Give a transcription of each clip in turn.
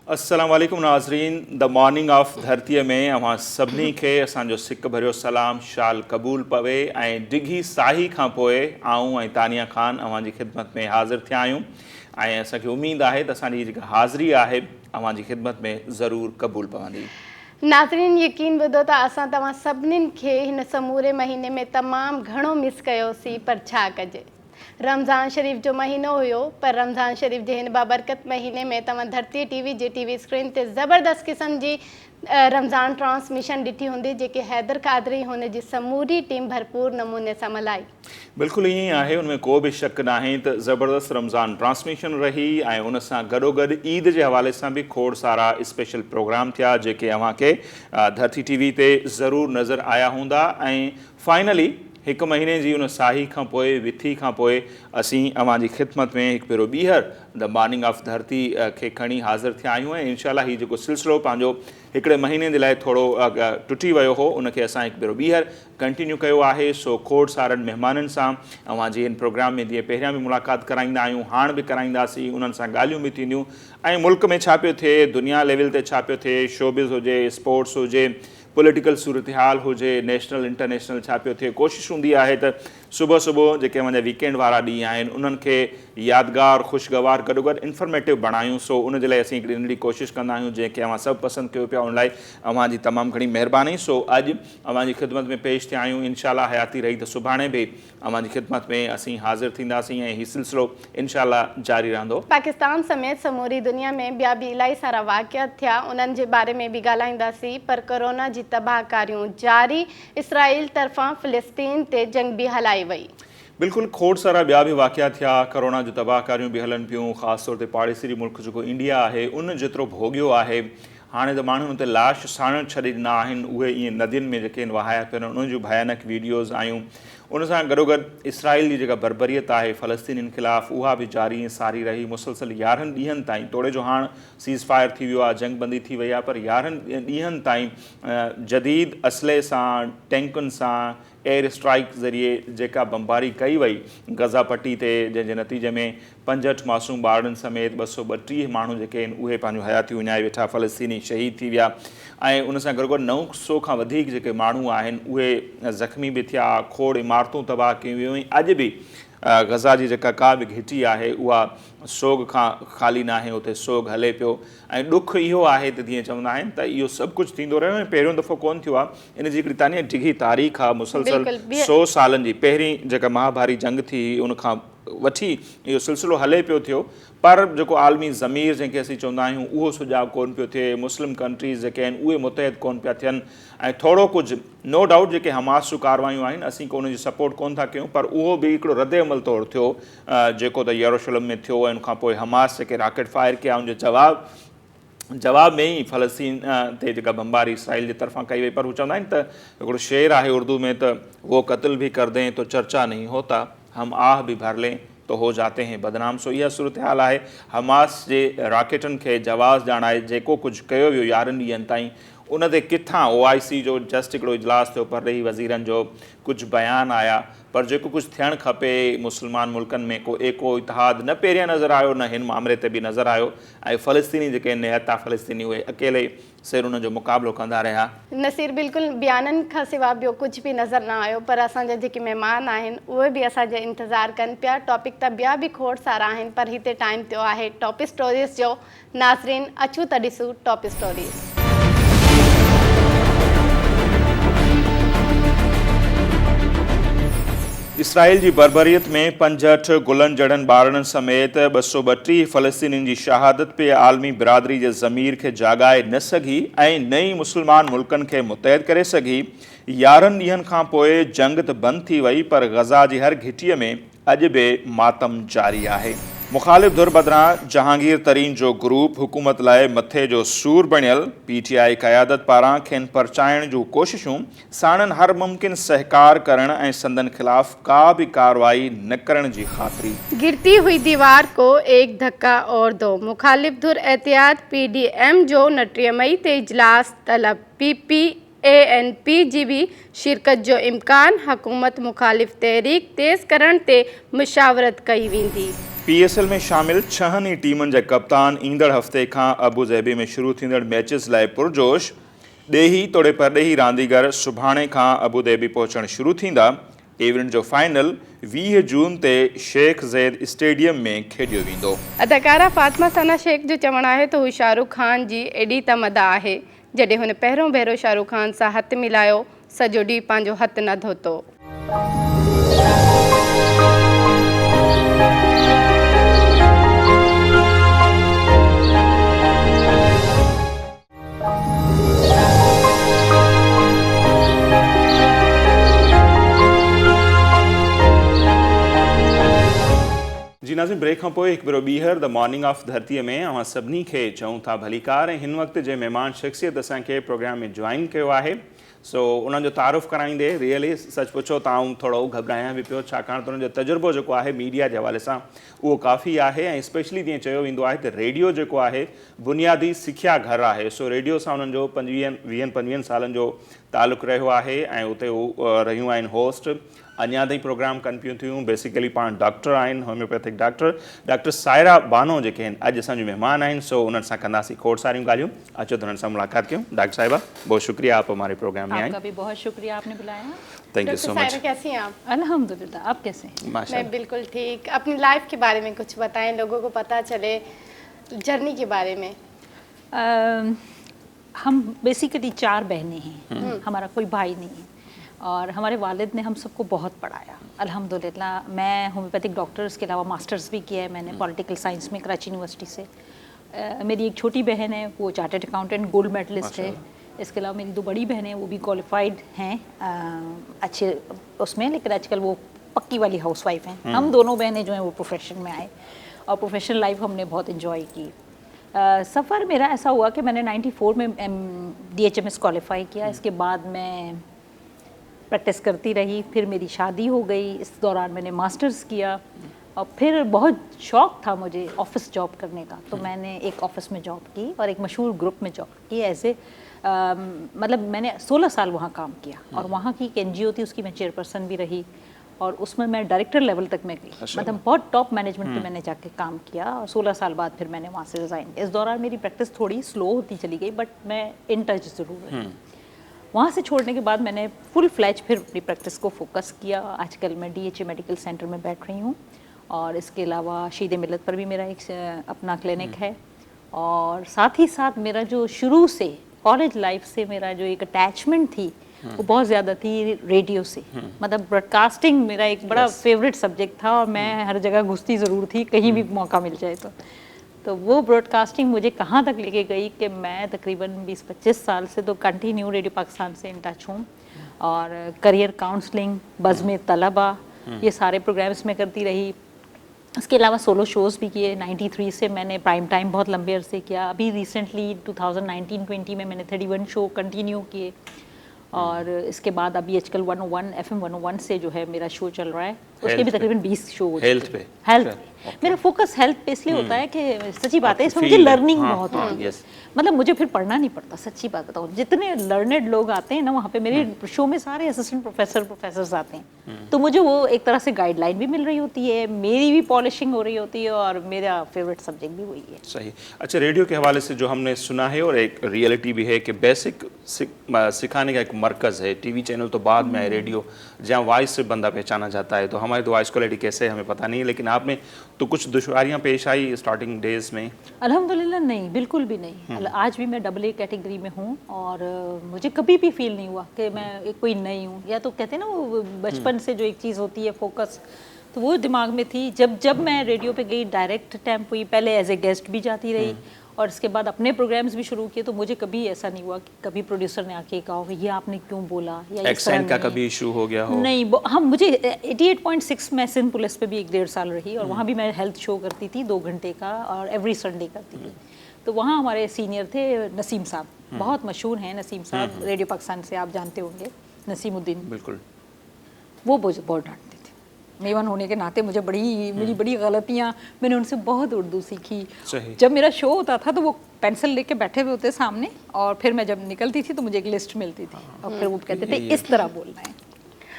अस्सलाम वालेकुम नाज़रीन, द मॉर्निंग ऑफ धरतीअ में अवां सभिनी खे असांजो सिक भरियो सलाम शाल क़बूल पवे ऐं डिघी साही खां पोइ आऊं ऐं तानिया ख़ान अवां जी ख़िदमत में हाज़िर थिया आहियूं ऐं असांखे उमेद आहे त असांजी जेका हाज़िरी आहे अवां जी ख़िदमत में ज़रूरु क़बूल पवंदी। नाज़रीन, यकीन ॿुधो त असां तव्हां सभिनीनि खे हिन समूरे महीने में तमामु घणो मिस कयोसीं, पर छा कजे। रमज़ान शरीफ़ जो महीनो हुयो, पर रमज़ान शरीफ़ जे हिन बाबरकत महीने में तव्हां धरती टीवी जे टीवी स्क्रीन ते ज़बरदस्त क़िस्म जी रमज़ान ट्रांसमिशन ॾिठी हूंदी, जेके हैदर क़ादरी हुन जी समूरी टीम भरपूर नमूने सां मल्हाई। बिल्कुलु ईअं ई आहे, उनमें को बि शक नाहे त ज़बरदस्त रमज़ान ट्रांसमिशन रही ऐं उन सां गॾोगॾु ईद जे हवाले सां बि खोड़ सारा स्पेशल प्रोग्राम थिया जेके अव्हांखे धरती टीवी ते ज़रूरु नज़र आया हूंदा। ऐं फाइनली हिकु महीने जी उन साही खां पोइ विथी खां पोइ असीं अवां जी ख़िदमत में हिकु भेरो ॿीहर द मॉर्निंग ऑफ धरती खे खणी हाज़िर थिया आहियूं ऐं इंशाल्लाह हीउ जेको सिलसिलो पंहिंजो हिकिड़े महीने जे लाइ थोरो टुटी वियो हो, उनखे असां हिकु भेरो ॿीहर कंटिन्यू कयो आहे। सो खोड़ सारनि महिमाननि सां अवां जी हिन प्रोग्राम में जीअं पहिरियां बि मुलाक़ात कराईंदा आहियूं, हाणे बि कराईंदासीं, उन्हनि सां ॻाल्हियूं बि थींदियूं ऐं मुल्क में छा पियो थिए, दुनिया लेवल ते छा पियो थिए, शोबिज़ हुजे, स्पोर्ट्स हुजे, पॉलिटिकल सूरत हाल हुजे, नेशनल इंटरनेशनल छा पियो थिए। कोशिशि हूंदी आहे त सुबुह सुबुह जेके असांजा वीकेंड वारा ॾींहं आहिनि उन्हनि खे यादगार ख़ुशगवार गॾोगॾु इंफॉर्मेटिव बणायूं। सो उन जे लाइ असीं हिकिड़ी नंढी कोशिशि कंदा आहियूं जंहिंखे अवां सभु पसंदि कयो पिया, उन लाइ अवां जी तमामु घणी महिरबानी। सो अॼु अवां जी ख़िदमत में पेश थिया आहियूं, इंशाल्लाह हयाती रही त सुभाणे बि अवां जी ख़िदमत में असीं हाज़िर थींदासीं ऐं हीउ सिलसिलो इंशाल्लाह जारी रहंदो। पाकिस्तान समेत समूरी दुनिया में ॿिया बि इलाही सारा वाक़िया थिया, उन्हनि जे बारे में बि ॻाल्हाईंदासीं। पर कोरोना जी तबाहकारियूं जारी, इसराइल तरफ़ां फ़िलिस्तीन ते जंग बि हलाई वई। बिल्कुलु खोड़ सारा ॿिया बि वाक़िया थिया, कोरोना जूं तबाहकारियूं बि हलनि पियूं, ख़ासि तौर ते पाड़ेसरी मुल्क जेको इंडिया आहे उन जेतिरो भोॻियो आहे। हाणे त माण्हुनि हुते लाश साणण छॾे ॾिना आहिनि, उहे ईअं नदियुनि में जेके वहाया पिया आहिनि, उन्हनि जूं भयानक वीडियोज़ आयूं। उन सां गॾोगॾु इसराइल जी जेका बर्बरियत आहे फ़लस्तीनियुनि ख़िलाफ़ु, उहा बि जारी ऐं सारी रही मुसलसल 11 ॾींहंनि ताईं। तोड़े जो हाणे सीज़ फायर थी वियो आहे, जंग बंदी थी वई आहे, पर 11 ॾींहंनि ताईं जदीद असले सां, टैंकुनि सां, एयर स्ट्राइक ज़रिए जेका बमबारी कई वई गज़ा पट्टी ते, जंहिंजे नतीजे में 65 मासूम ॿारनि समेत 232 माण्हू जेके आहिनि उहे पंहिंजूं हयातियूं विञाए वेठा, फ़लस्तीनी शहीद थी विया ऐं उन सां गॾोगॾु 900 खां वधीक जेके माण्हू आहिनि उहे ज़ख़्मी बि थिया, खोड़ इमारतूं तबाह कयूं वियूं। अॼु बि गज़ा जी जेका का बि घिटी आहे उहा सोग खां ख़ाली न आहे, उते सोग हले पियो ऐं ॾुखु इहो आहे त जीअं चवंदा आहिनि त इहो सभु कुझु थींदो रहियो ऐं पहिरियों दफ़ो कोन थियो आहे। इन जी हिकिड़ी तानी डिघी तारीख़ आहे, मुसलसल 100 सालनि जी। पहिरीं जेका महाभारी जंग थी उन खां वठी इहो सिलसिलो हले पियो थियो, पर जेको आलमी ज़मीर जंहिंखे असीं चवंदा आहियूं उहो सुॼाग कोन पियो थिए। मुस्लिम कंट्रीज़ जेके आहिनि उहे मुतहद कोन पिया थियनि ऐं थोरो कुझु नो डाउट जेके हमास जूं कारवायूं आहिनि असीं को उनजी सपोर्ट कोन था कयूं, पर उहो बि हिकिड़ो रद्द अमल तौरु थियो जेको त यरूशलेम में थियो ऐं उनखां पोइ हमास जेके रॉकेट फायर कया उनजे जवाब में ई फ़लस्तीन ते जेका बमबारी इसराइल जे तरफ़ां कई वई। पर हू चवंदा आहिनि त हिकिड़ो शेर आहे उर्दू में त वो क़त्ल भी कर दें तो चर्चा नहीं होता, हम आह भी भर लें तो हो जाते हैं बदनाम। सो इहा सूरत हाल आहे। हमास जे रॉकेटनि खे जवाज़ ॼाणाए जेको कुझु कयो वियो 11 ॾींहंनि ताईं, उन ते किथां OIC जो जस्ट हिकिड़ो इजलास थियो, परॾेही वज़ीरनि जो कुझु बयान आया, पर जेको कुझु थियणु खपे मुस्लमान मुल्कनि में को एको इतिहाद न पहिरियां नज़र आयो, न हिन मामले ते बि नज़र आयो ऐं फ़लस्तीनी जेके निहता फ़लस्तीनी उहे अकेले सिर उन जो मुक़ाबिलो कंदा रहिया। नसीर बिल्कुलु बयाननि खां सवाइ ॿियो कुझु बि नज़र न आयो, पर असांजा जेके महिमान आहिनि उहे बि असांजो इंतज़ारु कनि पिया। टॉपिक त ॿिया बि खोड़ सारा आहिनि, पर हिते टाइम थियो आहे टॉप स्टोरीज़ जो। नाज़रीन, अचूं त ॾिसूं टॉप स्टोरीज़। इसराइल जी बर्बरियत में 65 गुलनि जड़नि ॿारनि समेत 232 फ़लस्तीनियुनि जी शहादत पे आलमी बिरादरी जे ज़मीर खे जाॻाए न सघी ऐं नई मुस्लमान मुल्कनि खे मुतहद करे सघी। 11 ॾींहंनि खां पोइ जंग त बंदि थी वई, पर गज़ा जी हर घिटीअ में अॼु बि मातम जारी आहे। मुख़ालिफ़ धुर बदिरां जहांगीर तरीन जो ग्रुप हुकूमत लाइ मथे जो सूर बणियल PTI क़यादत पारां खेनि परचाइण जूं कोशिशूं साणनि हर मुमकिन सहकार करण ऐं संदन ख़िलाफ़ का भी कार्रवाई न करण जी ख़ातिरी। गिरती हुई दीवार को एक धक्का और दो। मुखालिफ धुर एहतियात PDM जो 29 मई ते इजलास तलब। PP ANP जी भी शिरकत जो इम्कान हुकूमत मुखालिफ़ तहरीक तेज़ करण ते मुशावरत कई वेंदी। PSL में शामिल 6 टीमनि जा कप्तान ईंदड़ हफ़्ते खां अबू ज़हबी में शुरू थींदड़ मैचिस लाइ पुरजोश। ॾेही तोड़े परॾेही रांदीगर सुभाणे खां अबू धाबी पहुचणु शुरू थींदा। इवेंट जो फाइनल 20 जून ते शेख ज़ैद स्टेडियम में खेॾियो वेंदो। अदाकारा फातिमा सना शेख जो चवणु आहे त हू शाहरुख़ ख़ान जी एॾी तमदा आहे, जॾहिं हुन पहिरियों भेरो शाहरुख़ ख़ान सां हथु मिलायो सॼो ॾींहुं पंहिंजो हथु न धोतो। जी नाज़रीन, ब्रेक खां पोइ हिकु भेरो ॿीहर द मॉर्निंग ऑफ धरतीअ में अवां सभिनी खे चऊं था भलीकार। ऐं हिन वक़्तु जे महिमान शख़्सियत असांखे प्रोग्राम में जॉइन कयो आहे, सो उन्हनि जो तारुफ़ कराईंदे रियली सच पुछो त आऊं थोरो घबरायां बि पियो, छाकाणि त उन्हनि जो तजुर्बो जेको आहे मीडिया जे हवाले सां उहो काफ़ी आहे। ऐं स्पेशली जीअं चयो वेंदो आहे त रेडियो जेको आहे बुनियादी सिखिया घर आहे। सो रेडियो सां उन्हनि जो 25 सालनि जो तालुक़ु रहियो आहे ऐं उते उहे रहियूं आहिनि होस्ट। अञा ताईं प्रोग्राम कनि पियूं थियूं। बेसिकली पाण डॉक्टर आहिनि, होम्योपैथिक डॉक्टर सायरा बानो जेके आहिनि अॼु असांजो महिमान आहिनि। सो उन्हनि सां कंदासीं खोड़ सारियूं ॻाल्हियूं। अचो त उन्हनि सां मुलाक़ात कयूं। डॉक्टर साहिबा, बहुत शुक्रिया आप हमारे प्रोग्राम में आए। आपका भी बहुत शुक्रिया, आपने बुलाया। Thank you so much. कैसी हैं आप? अल्हम्दुलिल्लाह, आप कैसे हैं? मैं बिल्कुल ठीक। अपनी लाइफ के बारे में कुछ बताएं, लोगों को पता चले जर्नी के बारे में। हम बेसिकली 4 बहनें हैं, हमारा कोई भाई नहीं है और हमारे वालिद ने हम सबको बहुत पढ़ाया अल्हम्दुलिल्लाह। मैं होम्योपैथिक डॉक्टर्स के अलावा मास्टर्स भी किया है मैंने पॉलिटिकल साइंस में कराची यूनिवर्सिटी से। मेरी एक छोटी बहन है, वो चार्टर्ड अकाउंटेंट गोल्ड मेडलिस्ट है। इसके अलावा मेरी 2 बड़ी बहनें वो भी क्वालिफाइड हैं अच्छे उसमें, लेकिन आजकल वो पक्की वाली हाउसवाइफ हैं। हम दोनों बहनें जो हैं वो प्रोफेशन में आए और प्रोफेशनल लाइफ हमने बहुत इन्जॉय की। सफ़र मेरा ऐसा हुआ कि मैंने 94 में DHMS क्वालिफाई किया। इसके बाद मैं प्रैक्टिस करती रही, फिर मेरी शादी हो गई। इस दौरान मैंने मास्टर्स किया और फिर बहुत शौक़ था मुझे ऑफ़िस जॉब करने का, तो मैंने एक ऑफ़िस में जॉब की और एक मशहूर ग्रुप में जॉब की। ऐसे मतलब मैंने 16 साल वहाँ काम किया और वहाँ की एक NGO थी, उसकी मैं चेयरपर्सन भी रही और उसमें मैं डायरेक्टर लेवल तक मैं गई। मतलब बहुत टॉप मैनेजमेंट पे मैंने जाके काम किया और 16 साल बाद फिर मैंने वहाँ से रिज़ाइन। इस दौरान मेरी प्रैक्टिस थोड़ी स्लो होती चली गई, बट मैं इन टच ज़रूर रही। वहाँ से छोड़ने के बाद मैंने फुल फ्लैज फिर अपनी प्रैक्टिस को फोकस किया। आजकल मैं DHA मेडिकल सेंटर में बैठ रही हूँ और इसके अलावा शहीद मिलत पर भी मेरा एक अपना क्लिनिक है। और साथ ही साथ मेरा जो शुरू से कॉलेज लाइफ से मेरा जो एक अटैचमेंट थी वो बहुत ज़्यादा थी रेडियो से। मतलब ब्रॉडकास्टिंग मेरा एक बड़ा फेवरेट सब्जेक्ट था और मैं हर जगह घुसती ज़रूर थी कहीं भी मौका मिल जाए तो वो ब्रॉडकास्टिंग मुझे कहाँ तक लेके गई कि मैं तकरीबन 20-25 साल से तो कंटिन्यू रेडियो पाकिस्तान से इन टच हूँ। और करियर काउंसलिंग, बज़्म तलबा, ये सारे प्रोग्राम्स में करती रही। इसके अलावा सोलो शोज़ भी किए। 93 से मैंने प्राइम टाइम बहुत लंबे अरसे किया। अभी रिसेंटली 2019-20 में मैंने 31 शो कंटिन्यू किए। और इसके बाद अभी आजकल 101 FM 101 से जो है मेरा शो चल रहा है, उसके भी तकरीबन 20 शो हो हेल्थ पे। मेरा फोकस हेल्थ पे इसलिए होता है कि सच्ची बात है इसमें मुझे लर्निंग बहुत होती है। मतलब मुझे फिर पढ़ना नहीं पड़ता, सच्ची बात बताऊँ। जितने लर्नेड लोग आते हैं ना वहाँ पे मेरे शो में सारे असिस्टेंट प्रोफेसर्स आते हैं, तो मुझे वो एक तरह से गाइडलाइन भी मिल रही होती है, मेरी भी पॉलिशिंग हो रही होती है और मेरा फेवरेट सब्जेक्ट भी वही है। सही। अच्छा, रेडियो के हवाले से जो हमने सुना है और एक रियलिटी भी है कि बेसिक सिखाने का एक मरकज़ है। TV चैनल तो बाद में है, रेडियो जहाँ वॉइस से बंदा पहचाना जाता है। तो हमारी तो वॉइस क्वालिटी कैसे है हमें पता नहीं है, लेकिन आप में तो कुछ दुश्वारियाँ पेश आई स्टार्टिंग डेज में? अल्हम्दुलिल्लाह नहीं, बिल्कुल भी नहीं। आज भी मैं AA कैटेगरी में हूँ और मुझे कभी भी फील नहीं हुआ कि मैं कोई नई हूँ। या तो कहते हैं ना वो बचपन से जो एक चीज़ होती है फोकस, तो वो दिमाग में थी। जब मैं रेडियो पे गई डायरेक्ट टैम्प हुई, पहले एज ए गेस्ट भी जाती रही और इसके बाद अपने प्रोग्राम्स भी शुरू किए, तो मुझे कभी ऐसा नहीं हुआ कि कभी प्रोड्यूसर ने आके कहा कि ये आपने क्यों बोला या एक्सेंट का कभी इशू हो गया हो? नहीं। हम मुझे 88.6 में सिंध पुलिस पे भी 1.5 साल रही और वहाँ भी मैं हेल्थ शो करती थी 2 घंटे का और एवरी संडे करती थी। तो वहाँ हमारे सीनियर थे नसीम साहब, बहुत मशहूर हैं नसीम साहब, रेडियो पाकिस्तान से आप जानते होंगे, नसीमुद्दीन। बिल्कुल। वो बहुत डांटते थे। मेवन होने के नाते मेरी बड़ी गलतियाँ, मैंने उनसे बहुत उर्दू सीखी। जब मेरा शो होता था तो वो पेंसिल लेके बैठे हुए होते सामने, और फिर मैं जब निकलती थी तो मुझे एक लिस्ट मिलती थी, और फिर वो कहते थे इस तरह बोलना है,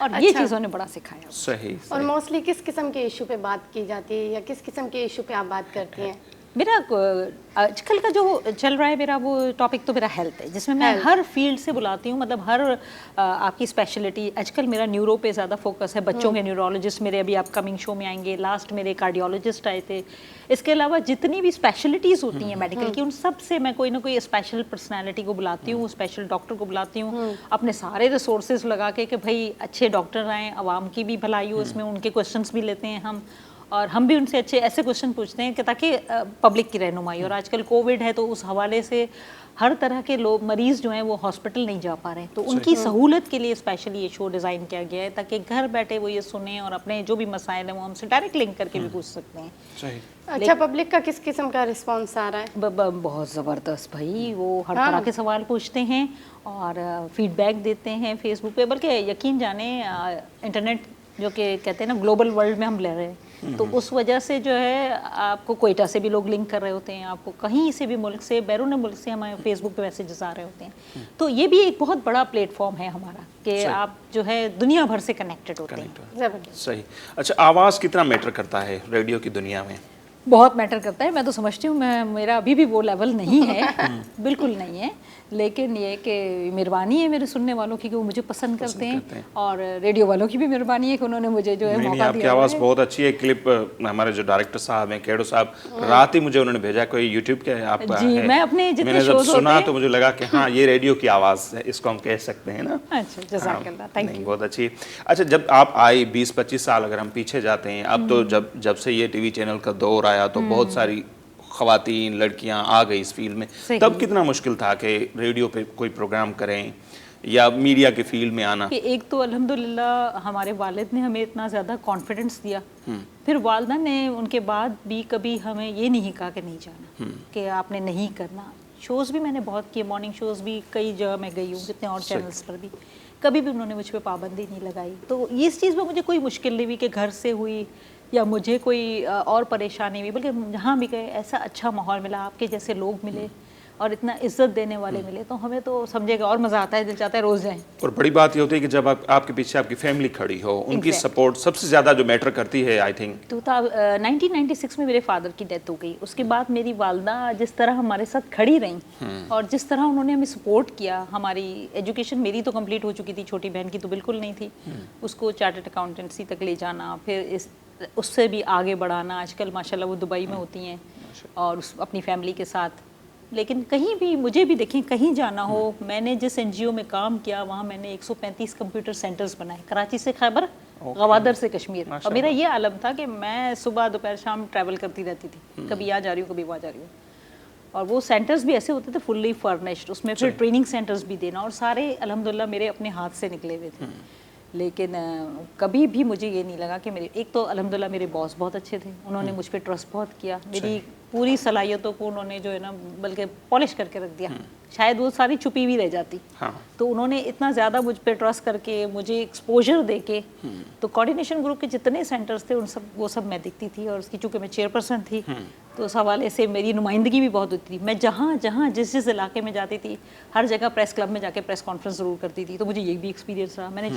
और ये चीज़ों ने बड़ा सिखाया। सही। और मोस्टली किस किस्म के इशू पे बात की जाती है, या किस किस्म के इशू पे आप बात करती हैं? मेरा आजकल का जो चल रहा है मेरा वो टॉपिक तो मेरा हेल्थ है, जिसमें मैं हर फील्ड से बुलाती हूँ, मतलब हर आपकी स्पेशलिटी। आजकल मेरा न्यूरो पे ज़्यादा फोकस है, बच्चों के न्यूरोलॉजिस्ट मेरे अभी अपकमिंग शो में आएंगे, लास्ट मेरे कार्डियोलॉजिस्ट आए थे। इसके अलावा जितनी भी स्पेशलिटीज़ होती हैं मेडिकल की, उन सब से मैं कोई ना कोई स्पेशल पर्सनैलिटी को बुलाती हूँ, स्पेशल डॉक्टर को बुलाती हूँ, अपने सारे रिसोर्सेज लगा के कि भाई अच्छे डॉक्टर आएँ, आवाम की भी भलाई हो इसमें, उनके क्वेश्चंस भी लेते हैं हम, और हम भी उनसे अच्छे ऐसे क्वेश्चन पूछते हैं कि ताकि पब्लिक की रहनुमाई। और आजकल कोविड है तो उस हवाले से हर तरह के लोग मरीज़ जो हैं वो हॉस्पिटल नहीं जा पा रहे हैं, तो उनकी सहूलत के लिए स्पेशली ये शो डिज़ाइन किया गया है, ताकि घर बैठे वो ये सुने और अपने जो भी मसाइल हैं वो हमसे डायरेक्ट लिंक करके भी पूछ सकते हैं। सही। अच्छा, पब्लिक का किस किस्म का रिस्पांस आ रहा है? बहुत ज़बरदस्त भाई, वो हर तरह के सवाल पूछते हैं और फीडबैक देते हैं फेसबुक पे, बल्कि यकीन जाने इंटरनेट जो कि कहते हैं ना ग्लोबल वर्ल्ड में हम ले रहे हैं, तो उस वजह से जो है आपको कोयटा से भी लोग लिंक कर रहे होते हैं, आपको कहीं से भी मुल्क से, बैरून मुल्क से हमारे फेसबुक पे मैसेजेस आ रहे होते हैं। तो ये भी एक बहुत बड़ा प्लेटफॉर्म है हमारा कि आप जो है दुनिया भर से कनेक्टेड होते हैं। जबरदस्त। सही। अच्छा, आवाज़ कितना मैटर करता है रेडियो की दुनिया में? बहुत मैटर करता है। मैं तो समझती हूँ मेरा अभी भी वो लेवल नहीं है, बिल्कुल नहीं है, लेकिन ये कि मेहरबानी है मेरे सुनने वालों की कि वो मुझे पसंद करते हैं, और रेडियो वालों की भी मेहरबानी है कि उन्होंने मुझे जो है मौका दिया। आपकी आवाज़ बहुत अच्छी है। क्लिप हमारे जो डायरेक्टर साहब हैं, केडो साहब, रात ही मुझे उन्होंने भेजा, कोई यूट्यूब के आपका जी है। मैं अपने जितने मैंने जब शोज सुना तो मुझे लगा कि हाँ ये रेडियो की आवाज़ है, इसको हम कह सकते हैं ना। अच्छा, जज़ाकल्लाह, थैंक यू। बहुत अच्छी। अच्छा, जब आप आई 20-25 साल अगर हम पीछे जाते हैं, अब तो जब से ये टीवी चैनल का दौर आया तो बहुत सारी ख़वातीन लड़कियां आ गई इस फील्ड में, तब कितना मुश्किल था कि रेडियो पे कोई प्रोग्राम करें या मीडिया के फील्ड में आना? कि एक तो अल्हम्दुलिल्लाह हमारे वालिद ने हमें इतना ज़्यादा कॉन्फिडेंस दिया, फिर वालदा ने उनके बाद भी कभी हमें ये नहीं कहा कि नहीं जाना, कि आपने नहीं करना। शोज़ भी मैंने बहुत किए, मॉर्निंग शोज़ भी कई जगह मैं गई हूँ, कितने और चैनल्स पर भी, कभी भी उन्होंने मुझ पर पाबंदी नहीं लगाई। तो इस चीज़ में मुझे कोई मुश्किल नहीं हुई कि घर से हुई या मुझे कोई और परेशानी हुई, बल्कि जहाँ भी गए ऐसा अच्छा माहौल मिला, आपके जैसे लोग मिले और इतना इज्जत देने वाले मिले, तो हमें तो समझेगा और मज़ा आता है, दिल चाहता है रोज़ जाएं। और बड़ी बात ये होती है कि जब आपके पीछे आपकी फैमिली खड़ी हो, उनकी सपोर्ट सबसे ज़्यादा जो मैटर करती है, आई थिंक। तो 1996 में मेरे फादर की डेथ हो गई, उसके बाद मेरी वालदा जिस तरह हमारे साथ खड़ी रहीं और जिस तरह उन्होंने हमें सपोर्ट किया, हमारी एजुकेशन मेरी तो कंप्लीट हो चुकी थी, छोटी बहन की तो बिल्कुल नहीं थी, उसको चार्टर्ड अकाउंटेंसी तक ले जाना, फिर उससे भी आगे बढ़ाना। आजकल माशाल्लाह वो दुबई में होती हैं और अपनी फैमिली के साथ। लेकिन कहीं भी मुझे भी देखें, कहीं जाना हो, मैंने जिस एनजीओ में काम किया वहाँ मैंने 135 कंप्यूटर सेंटर्स बनाए, कराची से खैबर, गवादर से कश्मीर। और मेरा ये आलम था कि मैं सुबह दोपहर शाम ट्रैवल करती रहती थी, कभी यहाँ जा रही हूँ कभी वहाँ जा रही हूँ, और वो सेंटर्स भी ऐसे होते थे फुल्ली फर्निश्ड, उसमें फिर ट्रेनिंग सेंटर्स भी देना, और सारे अल्हम्दुलिल्लाह मेरे अपने हाथ से निकले हुए थे। लेकिन कभी भी मुझे ये नहीं लगा कि मेरे, एक तो अल्हम्दुलिल्लाह मेरे बॉस बहुत अच्छे थे, उन्होंने मुझ पर ट्रस्ट बहुत किया, मेरी पूरी सलाहियतों को उन्होंने जो है ना बल्कि पॉलिश करके रख दिया, शायद वो सारी छुपी हुई रह जाती। तो उन्होंने इतना ज़्यादा मुझ पर ट्रस्ट करके मुझे एक्सपोजर दे के, तो कोऑर्डिनेशन ग्रुप के जितने सेंटर्स थे वो सब मैं दिखती थी, और उसकी चूँकि मैं चेयरपर्सन थी तो उस हवाले से मेरी नुमाइंदगी भी बहुत होती थी। मैं जहाँ जिस इलाके में जाती थी, हर जगह प्रेस क्लब में जाके प्रेस कॉन्फ्रेंस ज़रूर करती थी, तो मुझे ये भी एक्सपीरियंस रहा। मैंने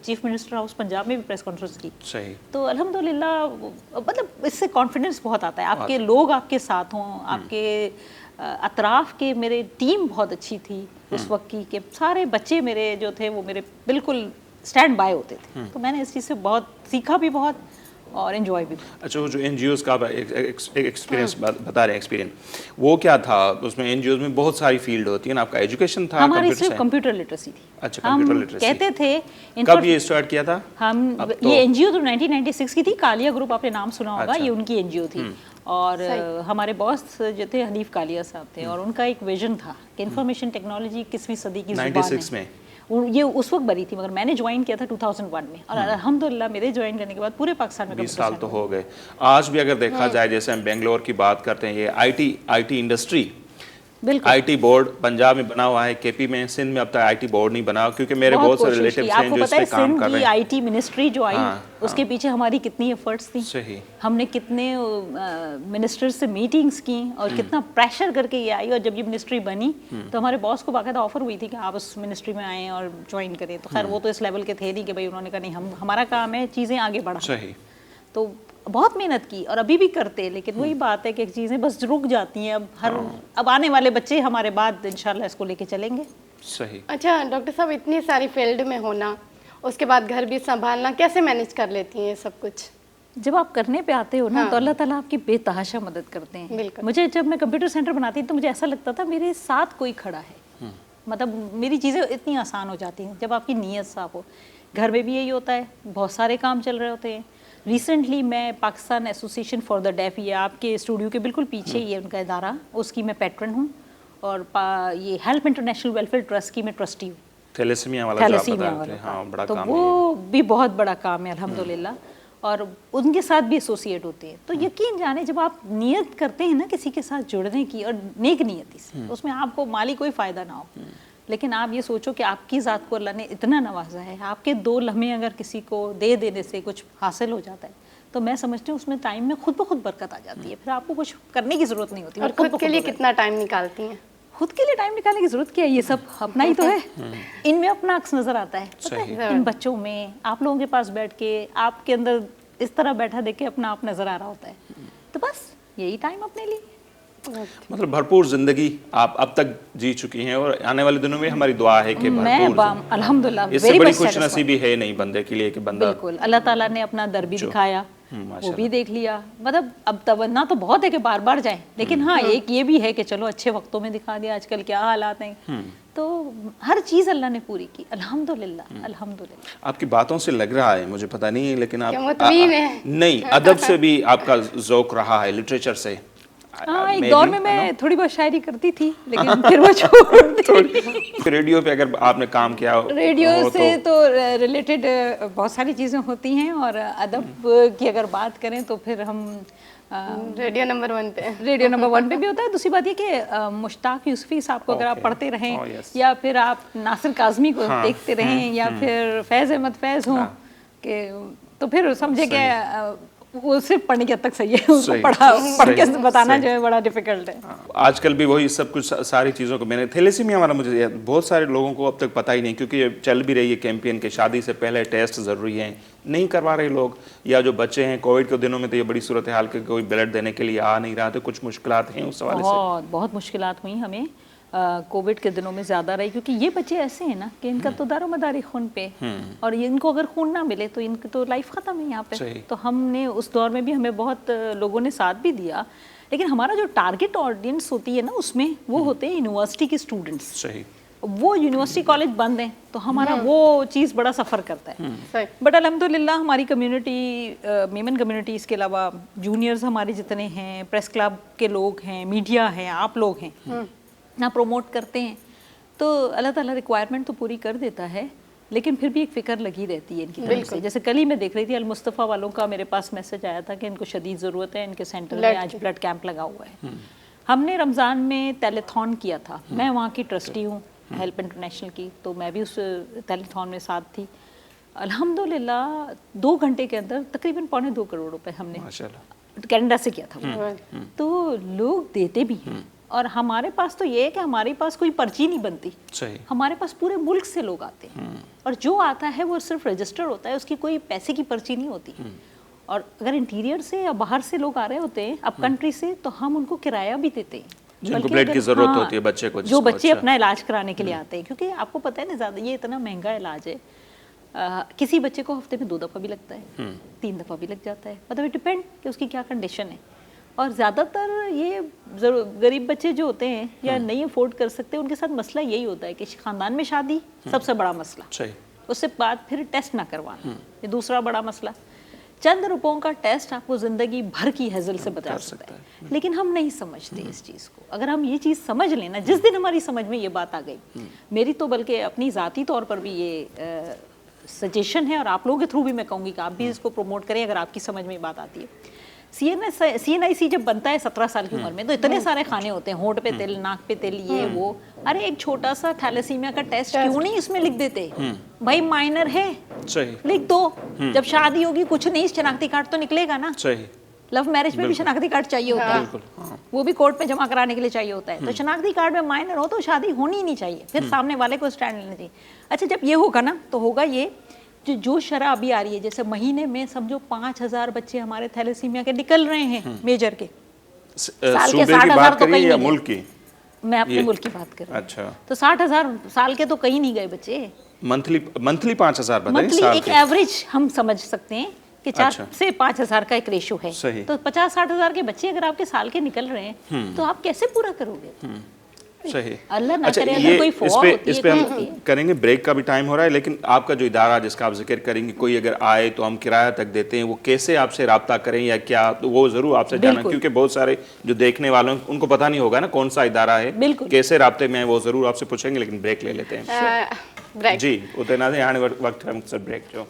चीफ मिनिस्टर हाउस पंजाब में भी प्रेस कॉन्फ्रेंस की। सही। तो अल्हम्दुलिल्लाह मतलब इससे कॉन्फिडेंस बहुत आता है, आपके लोग आपके साथ हों, आपके अतराफ़ के, मेरे टीम बहुत अच्छी थी उस वक्त की, कि सारे बच्चे मेरे जो थे वो मेरे बिल्कुल स्टैंड बाय होते थे। तो मैंने इस चीज़ से बहुत सीखा भी बहुत और एंजॉय भी। अच्छा, वो जो एनजीओज़ का एक्सपीरियंस बता रहे हैं, एक्सपीरियंस वो क्या था? उसमें एनजीओज़ में बहुत सारी फील्ड होती है ना, आपका एजुकेशन था? हमारी सिर्फ कंप्यूटर लिटरेसी थी। अच्छा, कंप्यूटर लिटरेसी कहते थे। कब ये स्टार्ट किया था? ये एनजीओ तो 1996 की थी, कालिया ग्रुप आपने नाम सुना होगा। ये उनकी एनजीओ थी, और हमारे बॉस जो थे हनीफ कालिया साहब थे, और उनका एक विजन था कि इंफॉर्मेशन टेक्नोलॉजी 21वीं सदी की ज़ुबान है। 96 में ये उस वक्त बनी थी, मगर मैंने ज्वाइन किया था 2001 में, और अल्हम्दुलिल्लाह मेरे ज्वाइन करने के बाद पूरे पाकिस्तान में 20 साल तो हो गए। आज भी अगर देखा जाए, जैसे हम बेंगलोर की बात करते हैं, ये आईटी इंडस्ट्री बिल्कुल। आईटी बोर्ड पंजाब में बना हुआ है, केपी में, सिंध में अब तक आईटी बोर्ड नहीं बना, क्योंकि मेरे बहुत सारे रिलेटिव्स हैं जो इस पे काम कर रहे हैं। आईटी मिनिस्ट्री जो आई, उसके पीछे हमारी कितनी एफर्ट्स थी, सही, हमने कितने मिनिस्टर से मीटिंग्स की और कितना प्रेशर करके ये आई, और जब ये मिनिस्ट्री बनी तो हमारे बॉस को बाकायदा ऑफर हुई थी कि आप उस मिनिस्ट्री में आएँ और ज्वाइन करें। तो खैर वो तो इस लेवल के थे नहीं कि भाई, उन्होंने कहा नहीं, हमारा काम है चीज़ें आगे बढ़ाना। सही। तो बहुत मेहनत की और अभी भी करते हैं, लेकिन वही बात है कि चीज़ें बस रुक जाती हैं। अब आने वाले बच्चे हमारे बाद इंशाल्लाह इसको लेके चलेंगे। सही। अच्छा डॉक्टर साहब, इतनी सारी फील्ड में होना, उसके बाद घर भी संभालना, कैसे मैनेज कर लेती हैं ये सब कुछ? जब आप करने पे आते हो ना, तो अल्लाह ताला आपकी बेतहाशा मदद करते हैं। बिल्कुल। मुझे जब मैं कंप्यूटर सेंटर बनाती तो मुझे ऐसा लगता था मेरे साथ कोई खड़ा है, मतलब मेरी चीज़ें इतनी आसान हो जाती हैं जब आपकी नीयत साफ हो। घर में भी यही होता है, बहुत सारे काम चल रहे होते हैं। रिसेंटली मैं Pakistan Association for the Deaf, ये आपके स्टूडियो के बिल्कुल पीछे ही है उनका इदारा, उसकी मैं पैट्रन हूँ, और ये हेल्प इंटरनेशनल वेलफेयर ट्रस्ट की मैं ट्रस्टी हूँ। थैलेसीमिया वाला जो आप बता रहे थे, हाँ, बड़ा तो काम वो भी बहुत बड़ा काम है अल्हम्दुलिल्लाह, और उनके साथ भी एसोसिएट होते हैं। तो यकीन जाने, जब आप नियत करते हैं ना किसी के साथ जुड़ने की, और नेक नियति से, उसमें आपको माली कोई फ़ायदा ना हो, लेकिन आप ये सोचो कि आपकी ज़ात को अल्लाह ने इतना नवाजा है, आपके 2 लम्हे अगर किसी को दे देने से कुछ हासिल हो जाता है, तो मैं समझती हूँ उसमें टाइम में खुद ब खुद बरकत आ जाती है, फिर आपको कुछ करने की ज़रूरत नहीं होती। और खुद के लिए कितना टाइम निकालती हैं? खुद के लिए टाइम निकालने की ज़रूरत क्या है, ये सब अपना ही तो है। इनमें अपना अक्स नज़र आता है, पता है? इन बच्चों में, आप लोगों के पास बैठ के, आपके अंदर इस तरह बैठा देख के अपना आप नज़र आ रहा होता है, तो बस यही टाइम अपने लिए। मतलब भरपूर जिंदगी आप अब तक जी चुकी हैं, और आने वाले दिनों में हमारी दुआ है कि भरपूर, अल्हम्दुलिल्लाह, इससे बड़ी खुश नसीबी है नहीं बंदे के लिए कि बंदा, बिल्कुल, अल्लाह ताला ने अपना दर भी दिखाया, वो भी देख लिया। मतलब अब तमन्ना तो बहुत है कि बार बार जाएं, लेकिन हाँ, एक ये भी है कि चलो अच्छे वक्तों में दिखा दिया, आजकल क्या हालात हैं, तो हर चीज़ अल्लाह ने पूरी की, अल्हम्दुलिल्लाह अल्हम्दुलिल्लाह। आपकी बातों से लग रहा है, मुझे पता नहीं है, लेकिन आप नहीं, अदब से भी आपका ज़ौक़ रहा है, लिटरेचर से। हाँ, एक दौर में मैं थोड़ी बहुत शायरी करती थी, लेकिन फिर वो छोड़ दी। रेडियो पे अगर आपने काम किया, रेडियो से तो रिलेटेड बहुत सारी चीज़ें होती हैं, और अदब की अगर बात करें तो फिर हम रेडियो नंबर 1 पे, रेडियो नंबर 1 पे भी होता है। दूसरी बात ये कि मुश्ताक यूसुफी साहब को अगर आप पढ़ते रहें, या फिर आप नासिर काज़मी को देखते रहें, या फिर फैज़ अहमद फैज़ हों, कि तो फिर समझे कि वो सिर्फ पढ़ने की हद तक सही है, उसको पढ़ के बताना जो है बड़ा डिफिकल्ट है। आजकल भी वही सब कुछ, सारी चीज़ों को मैंने, थैलेसीमिया हमारा, मुझे बहुत सारे लोगों को अब तक पता ही नहीं, क्योंकि ये चल भी रही है कैंपेन के शादी से पहले टेस्ट ज़रूरी हैं, नहीं करवा रहे लोग, या जो बच्चे हैं कोविड के दिनों में तो ये बड़ी सूरत हाल के कोई ब्लड देने के लिए आ नहीं रहा, तो कुछ मुश्किलात हैं उस हवाले से। बहुत मुश्किलात हुई हमें कोविड के दिनों में ज़्यादा रही, क्योंकि ये बच्चे ऐसे हैं ना कि इनका तो दारोमदारी खून पे, और इनको अगर खून ना मिले तो इनकी तो लाइफ ख़त्म है यहाँ पे। तो हमने उस दौर में भी, हमें बहुत लोगों ने साथ भी दिया, लेकिन हमारा जो टारगेट ऑडियंस होती है ना, उसमें वो होते हैं यूनिवर्सिटी के स्टूडेंट्स। सही। वो यूनिवर्सिटी कॉलेज बंद हैं, तो हमारा वो चीज़ बड़ा सफ़र करता है। बट अल्हम्दुलिल्लाह हमारी कम्युनिटी, मेमन कम्युनिटी, इसके अलावा जूनियर्स हमारे जितने हैं, प्रेस क्लब के लोग हैं, मीडिया हैं, आप लोग हैं ना, प्रमोट करते हैं, तो अल्लाह ताला रिक्वायरमेंट तो पूरी कर देता है, लेकिन फिर भी एक फ़िक्र लगी रहती है इनकी तरफ से। जैसे कल ही मैं देख रही थी, अल मुस्तफ़ा वालों का मेरे पास मैसेज आया था कि इनको शदीद ज़रूरत है, इनके सेंटर में आज ब्लड कैंप लगा हुआ है। हमने रमज़ान में टेलीथॉन किया था, मैं वहाँ की ट्रस्टी हूँ हेल्प इंटरनेशनल की, तो मैं भी उस टेलीथॉन में साथ थी। अल्हम्दुलिल्लाह 2 घंटे के अंदर तकरीबन 2.25 करोड़ रुपए हमने कनाडा से किया था, तो लोग देते भी हैं। और हमारे पास तो ये है कि हमारे पास कोई पर्ची नहीं बनती, हमारे पास पूरे मुल्क से लोग आते हैं, और जो आता है वो सिर्फ रजिस्टर होता है, उसकी कोई पैसे की पर्ची नहीं होती। और अगर इंटीरियर से या बाहर से लोग आ रहे होते हैं, अब कंट्री से, तो हम उनको किराया भी देते हैं, जिनको ब्लड की जरूरत होती है बच्चे को, जो बच्चे अपना इलाज कराने के लिए आते हैं, क्योंकि आपको पता है ना, ज़्यादा ये इतना महंगा इलाज है, किसी बच्चे को हफ्ते में 2 दफ़ा भी लगता है, 3 दफ़ा भी लग जाता है, मतलब इट डिपेंड कि उसकी क्या कंडीशन है। और ज़्यादातर ये गरीब बच्चे जो होते हैं या नहीं अफोर्ड कर सकते, उनके साथ मसला यही होता है कि ख़ानदान में शादी सबसे बड़ा मसला, उससे बाद फिर टेस्ट ना करवाना, ये दूसरा बड़ा मसला। चंद रुपयों का टेस्ट आपको ज़िंदगी भर की हैज़ल से बचा सकता है, लेकिन हम नहीं समझते इस चीज़ को। अगर हम ये चीज़ समझ लेना, जिस दिन हमारी समझ में ये बात आ गई, मेरी तो बल्कि अपनी ज़ाती तौर पर भी ये सजेशन है, और आप लोगों के थ्रू भी मैं कहूँगी कि आप भी इसको प्रमोट करें अगर आपकी समझ में बात आती है। CNIC जब बनता है 17 साल की उम्र में, तो इतने सारे खाने होते हैं, होंठ पे तिल, नाक पे तिल, ये वो, अरे एक छोटा सा थैलेसीमिया का टेस्ट क्यों नहीं इसमें लिख देते? भाई माइनर है, सही, लिख दो। जब शादी होगी कुछ नहीं, शनाख्ती कार्ड तो निकलेगा ना। सही, लव मैरिज में भी शनाख्ती कार्ड चाहिए होता है, वो भी कोर्ट में जमा कराने के लिए चाहिए होता है। तो शनाख्ती कार्ड में माइनर हो तो शादी होनी ही नहीं चाहिए, फिर सामने वाले को स्टैंड लेना चाहिए। अच्छा, जब ये होगा ना तो होगा ये जो शरह अभी आ रही है, जैसे महीने में समझो 5000 बच्चे हमारे थैलेसीमिया के निकल रहे हैं मेजर के, साल के 60,000 तो कहीं या नहीं मुल्क की? मैं अपने मुल्क की बात कर रही हूँ। अच्छा, तो 60,000 साल के तो कहीं नहीं गए बच्चे। मंथली 5000 बताइए मंथली साल एक के? एवरेज हम समझ सकते हैं कि 4 से 5000 का एक रेशो है। सही। तो 50-60,000 के बच्चे अगर आपके साल के निकल रहे हैं तो आप कैसे पूरा करोगे? सही। अल्लाह ना अच्छा, करे ये अगर कोई फौआ होती इस है, पे कोई हम होती है। करेंगे, ब्रेक का भी टाइम हो रहा है, लेकिन आपका जो इदारा जिसका आप जिक्र करेंगे, कोई अगर आए तो हम किराया तक देते हैं, वो कैसे आपसे राब्ता करें या क्या, तो वो जरूर आपसे जानना, बिल्कुल। क्योंकि बहुत सारे जो देखने वालों हैं उनको पता नहीं होगा ना कौन सा इदारा है, बिल्कुल। कैसे राब्ते में है, वो जरूर आपसे पूछेंगे, लेकिन ब्रेक ले लेते हैं। ब्रेक। जी, उतने ना हाणे वक्त है मुख्तसर ब्रेक जो।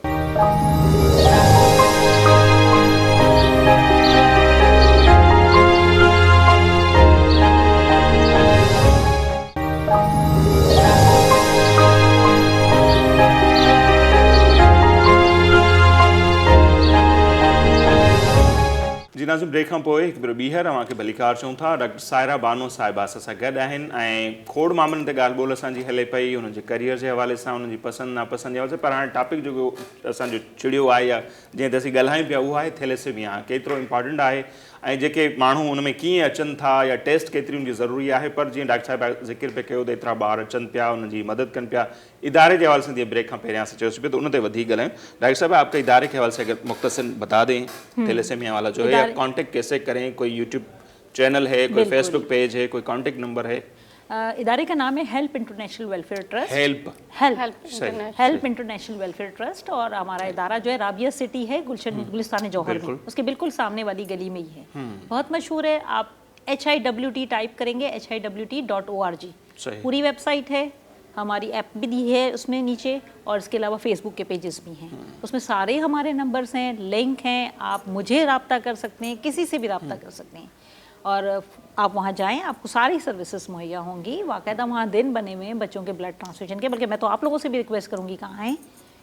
जी नाज़िम, ब्रेक खां पोइ हिकु भेरो ॿीहर तव्हांखे भलीकार चऊं था। डॉक्टर सायरा बानो साहिबा असां गॾु आहिनि ऐं खोड़ मामलनि ते ॻाल्हि ॿोल असांजी हले पई, हुनजे करियर जे हवाले सां, हुनजी पसंदि नापसंदि जे हवाले सां। पर हाणे टॉपिक जेको असांजो छिड़ियो आहे या जंहिं ते असीं ॻाल्हायूं पिया, उहो आहे थैलेसेमिया, केतिरो इम्पॉर्टेंट आहे ऐं जेके माण्हू हुन में कीअं अचनि था या टेस्ट केतिरी उनजी ज़रूरी आहे। पर जीअं डॉक्टर साहिब ज़िक्र पिया कयो त एतिरा ॿार अचनि पिया, उनजी मदद कनि पिया। इदारे के हवाले से जीअं ब्रेक खां पहिरियां असां चयोसीं पिया, तो उन ते वधीक ॻाल्हायूं। डॉक्टर साहब, आपके इदारे के हवाले से अगर मुख्तसर बता दें, थैलेसेमिया वाला जो है, या कॉन्टेक्ट कैसे करें? कोई यूट्यूब चैनल है, कोई फेसबुक पेज है, कोई कॉन्टेक्ट नंबर है? इदारे का नाम है help international welfare trust. Help international welfare trust. और हमारा इदारा जो है राबिया सिटी है, गुलिस्तान जौहर में, उसके बिल्कुल सामने वाली गली में ही है। बहुत मशहूर है। आप HIWT टाइप करेंगे, HIWT.org पूरी वेबसाइट है। हमारी ऐप भी दी है उसमें नीचे, और इसके अलावा फेसबुक के पेजेस भी हैं। उसमें सारे हमारे नंबर्स हैं, लिंक हैं, आप मुझे रब्ता कर सकते हैं, किसी से भी रब्ता कर सकते हैं। और आप वहाँ जाएं, आपको सारी सर्विसेज मुहैया होंगी। बाकायदा वहाँ दिन बने हुए हैं बच्चों के ब्लड ट्रांसफ्यूजन के। बल्कि मैं तो आप लोगों से भी रिक्वेस्ट करूँगी, कहाँ हैं,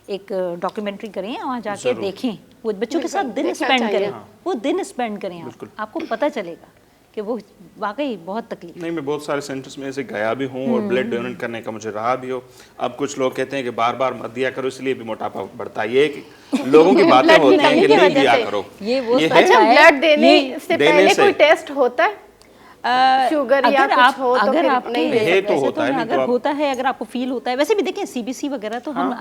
एक डॉक्यूमेंट्री करें, वहाँ जाके देखें, वो बच्चों के साथ दिन स्पेंड करें, वो दिन स्पेंड करें, आपको पता चलेगा कि वो वाकई बहुत तकलीफ। नहीं, मैं बहुत सारे सेंटर्स में ऐसे गया भी हूँ और ब्लड डोनेट करने का मुझे रहा भी हो। अब कुछ लोग कहते हैं कि बार बार मत दिया करो, इसलिए भी मोटापा बढ़ता है। ये कि लोगों की बातें होती हैं कि नहीं दिया करो, ये वो अच्छा, ब्लड देने से पहले कोई टेस्ट होता है? शुगर या कुछ हो तो अगर फिर नहीं दे है तो होता है, अगर होता है, अगर आपको फील होता है। वैसे भी देखें, CBC वगैरह तो हम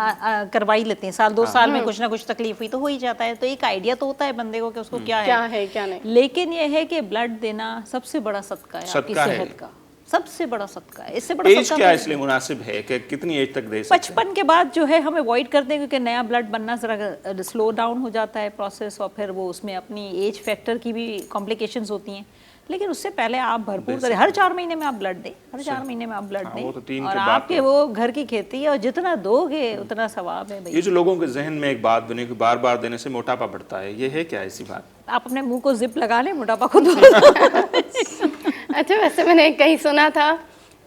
करवा ही लेते हैं, साल 2 साल में कुछ ना कुछ तकलीफ हुई तो हो ही जाता है। तो एक आइडिया तो होता है बंदे को कि उसको क्या है क्या नहीं। लेकिन ये है कि ब्लड देना सबसे बड़ा सदका है आपकी सेहत का, सबसे बड़ा सदका है। इससे बड़ा एज सदका क्या इसलिए मुनासिब है कि कितनी एज तक दे सकते हैं? 55 के बाद जो है हम अवॉइड करते हैं, क्योंकि नया ब्लड बनना ज़रा स्लो डाउन हो जाता है प्रोसेस, और फिर वो उसमें अपनी एज फैक्टर की भी कॉम्प्लिकेशंस होती हैं। लेकिन उससे पहले आप भरपूर करें, हर 4 महीने में आप ब्लड दें, हर 4 महीने में आप ब्लड वो तो 3 दें। और के बाद आपके वो घर की खेती है, और जितना दोगे उतना सवाब है भाई। ये जो लोगों के जहन में एक बात बनी कि बार बार देने से मोटापा बढ़ता है, ये है क्या ऐसी बात? आप अपने मुंह को जिप लगा लें, मोटापा खुद हो। अच्छा, वैसे मैंने कहीं सुना था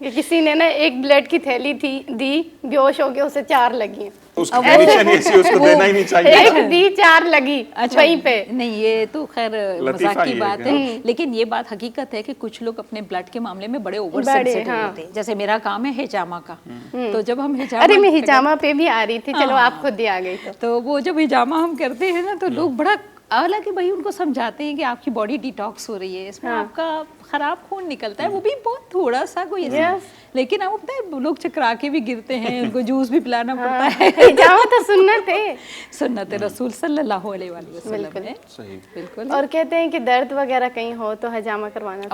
कि किसी ने ना एक ब्लड की थैली थी, दी, बेहोश हो गया, उसे 4 लगी। उसको देना ही नहीं चाहिए। एक दी 4 लगी वहीं पे। नहीं, ये तो खैर मजाक की बात है, है। लेकिन ये बात हकीकत है कि कुछ लोग अपने ब्लड के मामले में बड़े ओवर सेंसिटिव होते हैं। जैसे मेरा काम है हिजामा का, तो जब हम हिजामा, अरे मैं हिजामा पे भी आ रही थी, चलो आप खुद ही आ गई। तो वो जब हिजामा हम करते हैं ना, तो लोग बड़ा, हालांकि भाई उनको समझाते हैं कि आपकी बॉडी डिटॉक्स हो रही है, इसमें आपका खराब खून निकलता है, वो भी बहुत थोड़ा सा कोई लेकिन हम अपने लोग चकरा के भी गिरते हैं, उनको जूस भी पिलाना पड़ता है। हिजामा तो सुन्नत है रसूल सल्लल्लाहु अलैहि वसल्लम है। सही, बिल्कुल। और कहते हैं कि दर्द वगैरह कहीं हो तो हिजामा करवाना,